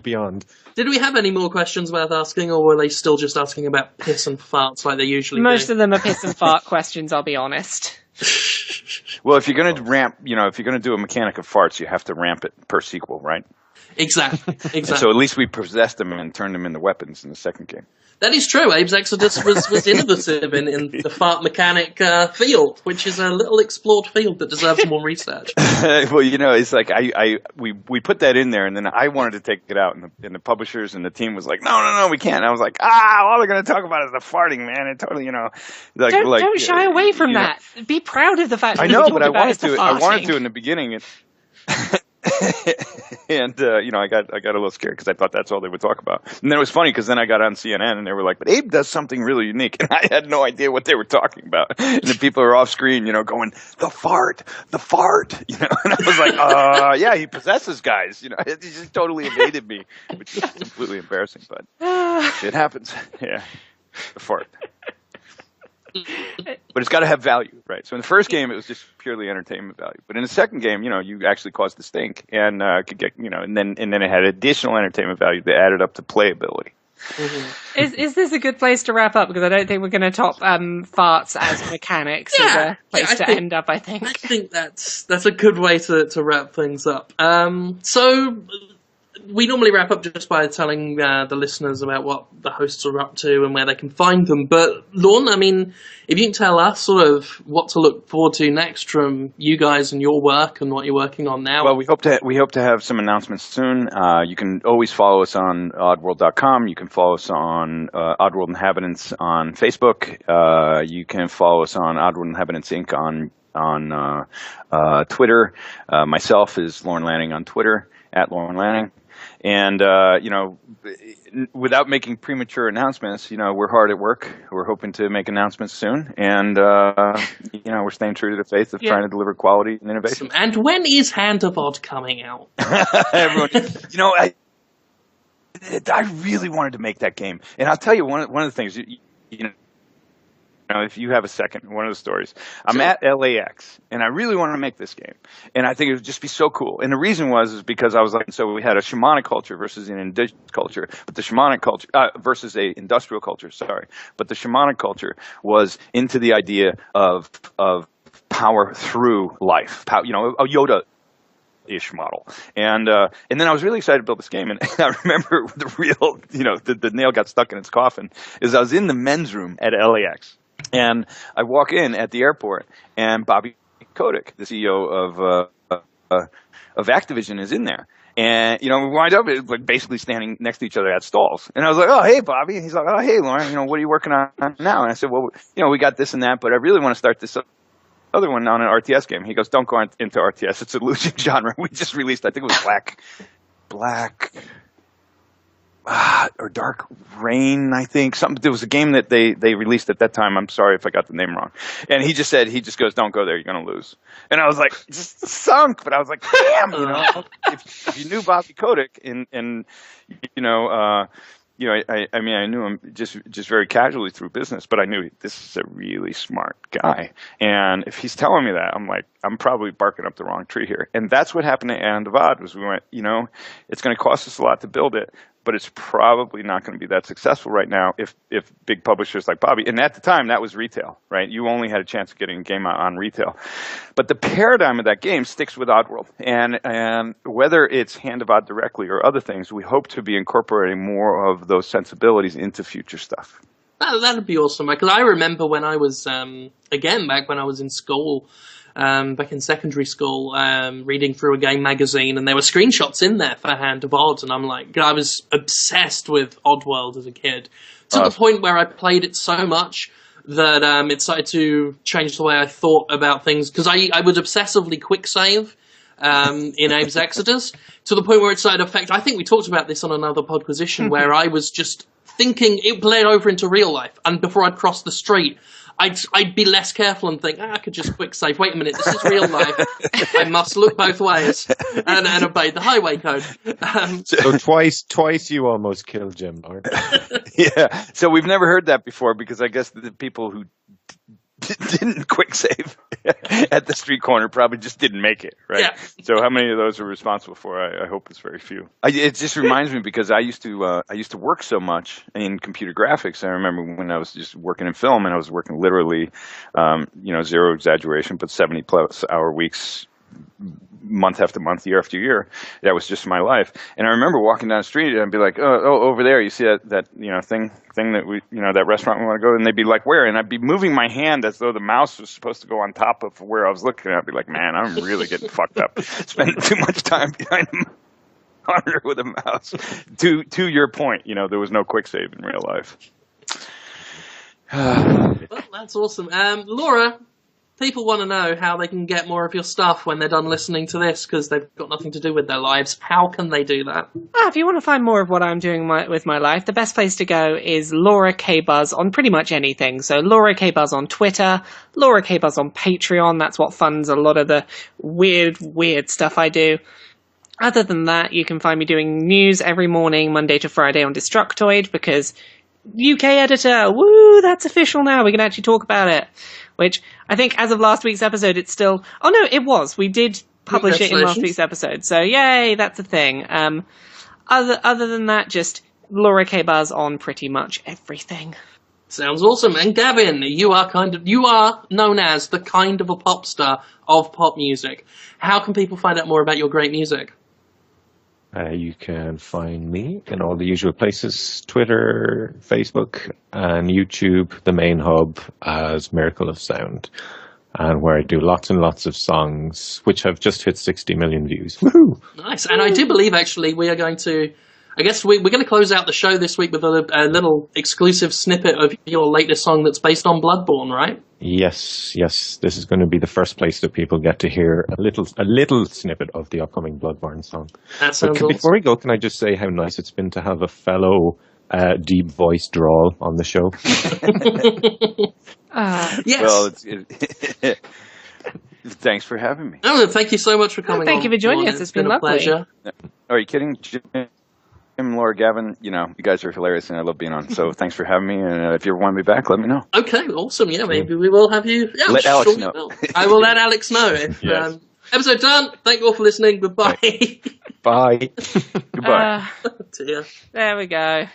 Beyond. Did we have any more questions worth asking, or were they still just asking about piss and farts like they usually do? Most of them are piss and fart questions, I'll be honest. Well, if you're going to if you're going to do a mechanic of farts, you have to ramp it per sequel, right? Exactly. So at least we possessed them and turned them into weapons in the second game. That is true. Abe's Exodus was innovative in the fart mechanic field, which is a little explored field that deserves more research. Well, it's like we put that in there, and then I wanted to take it out, and the publishers and the team was like, no, we can't. And I was like, all they're going to talk about is the farting, man. It totally, don't shy away from that. Be proud of the fact. I know, but I wanted to in the beginning. And I got a little scared because I thought that's all they would talk about. And then it was funny because then I got on CNN and they were like, "But Abe does something really unique," and I had no idea what they were talking about. And the people are off screen, going, "The fart," and I was like, yeah, he possesses guys." He just totally evaded me, which is completely embarrassing, but it happens. Yeah, the fart. But it's got to have value, right? So in the first game, it was just purely entertainment value. But in the second game, you actually caused the stink, and could get, and then it had additional entertainment value that added up to playability. Mm-hmm. Is this a good place to wrap up? Because I don't think we're going to top farts as mechanics as a place to end up. I think that's a good way to wrap things up. So. We normally wrap up just by telling the listeners about what the hosts are up to and where they can find them. But, Lorne, if you can tell us sort of what to look forward to next from you guys and your work and what you're working on now. Well, we hope to have some announcements soon. You can always follow us on oddworld.com. You can follow us on Oddworld Inhabitants on Facebook. You can follow us on Oddworld Inhabitants Inc. on Twitter. Myself is Lorne Lanning on Twitter, at Lorne Lanning. And, without making premature announcements, we're hard at work. We're hoping to make announcements soon. And, we're staying true to the faith of trying to deliver quality and innovation. And when is Hand of Odd coming out? Everyone, I really wanted to make that game. And I'll tell you one of the things, if you have a second, one of the stories. I'm at LAX, and I really wanted to make this game. And I think it would just be so cool. And the reason is because I was like, so we had a shamanic culture versus an indigenous culture, but the shamanic culture versus a industrial culture, sorry. But the shamanic culture was into the idea of power through life. A Yoda ish model. And then I was really excited to build this game. And I remember the real, the nail got stuck in its coffin is I was in the men's room at LAX. And I walk in at the airport, and Bobby Kotick, the CEO of Activision, is in there. And, we wind up like basically standing next to each other at stalls. And I was like, oh, hey, Bobby. And he's like, oh, hey, Lorne, what are you working on now? And I said, well, we got this and that, but I really want to start this other one on an RTS game. He goes, don't go into RTS. It's a losing genre. We just released, I think it was Black or Dark Rain, I think. There was a game that they released at that time. I'm sorry if I got the name wrong. And he just goes, don't go there, you're going to lose. And I was like, just sunk. But I was like, damn, if you knew Bobby Kotick and I knew him just very casually through business, but I knew this is a really smart guy. And if he's telling me that, I'm like, I'm probably barking up the wrong tree here. And that's what happened to End of Odd was we went, it's going to cost us a lot to build it, but it's probably not going to be that successful right now if big publishers like Bobby, and at the time that was retail, right? You only had a chance of getting a game out on retail. But the paradigm of that game sticks with Oddworld. And whether it's Hand of Odd directly or other things, we hope to be incorporating more of those sensibilities into future stuff. That'd be awesome, because I remember when I was, back when I was in school, back in secondary school, reading through a game magazine, and there were screenshots in there for Hand of Odd, and I'm like, I was obsessed with Oddworld as a kid, to the point where I played it so much that it started to change the way I thought about things, because I would obsessively quick save in Abe's Exodus, to the point where it started to affect, I think we talked about this on another Podquisition, where I was just thinking, it played over into real life, and before I'd cross the street, I'd be less careful and think, I could just quick save. Wait a minute, this is real life. I must look both ways and obey the highway code. So twice you almost killed Jim, Lord. Yeah. So we've never heard that before, because I guess the people who didn't quick save at the street corner probably just didn't make it, right? Yeah. So how many of those are responsible for? I hope it's very few. It just reminds me, because I used to work so much in computer graphics. I remember when I was just working in film, and I was working literally, zero exaggeration, but 70+ hour weeks, month after month, year after year. That was just my life. And I remember walking down the street and I'd be like, oh, over there, you see that thing that we, that restaurant we want to go to? And they'd be like, where? And I'd be moving my hand as though the mouse was supposed to go on top of where I was looking. I'd be like, man, I'm really getting fucked up. Spending too much time behind the monitor with a mouse. To your point, there was no quick save in real life. Well, that's awesome. Laura, people want to know how they can get more of your stuff when they're done listening to this, because they've got nothing to do with their lives. How can they do that? If you want to find more of what I'm doing with my life, the best place to go is Laura K. Buzz on pretty much anything. So Laura K. Buzz on Twitter, Laura K. Buzz on Patreon. That's what funds a lot of the weird stuff I do. Other than that, you can find me doing news every morning, Monday to Friday on Destructoid, because UK editor, woo, that's official now. We can actually talk about it. Which I think as of last week's episode, it's still... Oh, no, it was. We did publish it in last week's episode. So, yay, that's a thing. Other than that, just Laura K. Buzz on pretty much everything. Sounds awesome. And Gavin, you are known as the kind of a pop star of pop music. How can people find out more about your great music? You can find me in all the usual places, Twitter, Facebook, and YouTube, the main hub, as Miracle of Sound, and where I do lots and lots of songs, which have just hit 60 million views. Woohoo! Nice. And I do believe, actually, we are going to... I guess we're going to close out the show this week with a little exclusive snippet of your latest song that's based on Bloodborne, right? Yes. This is going to be the first place that people get to hear a little snippet of the upcoming Bloodborne song. That sounds awesome. Before we go, can I just say how nice it's been to have a fellow deep voice drawl on the show? Yes. Well, thanks for having me. No, thank you so much for coming on. Thank you for joining us. It's been a lovely. pleasure. Are you kidding? Jim, Laura, Gavin, you guys are hilarious, and I love being on. So thanks for having me, and if you ever want me back, let me know. Okay, awesome. Yeah, maybe we will have you. Yeah, let Alex know. I will let Alex know. Yes. Episode done. Thank you all for listening. Goodbye. Bye. Goodbye. Dear. There we go.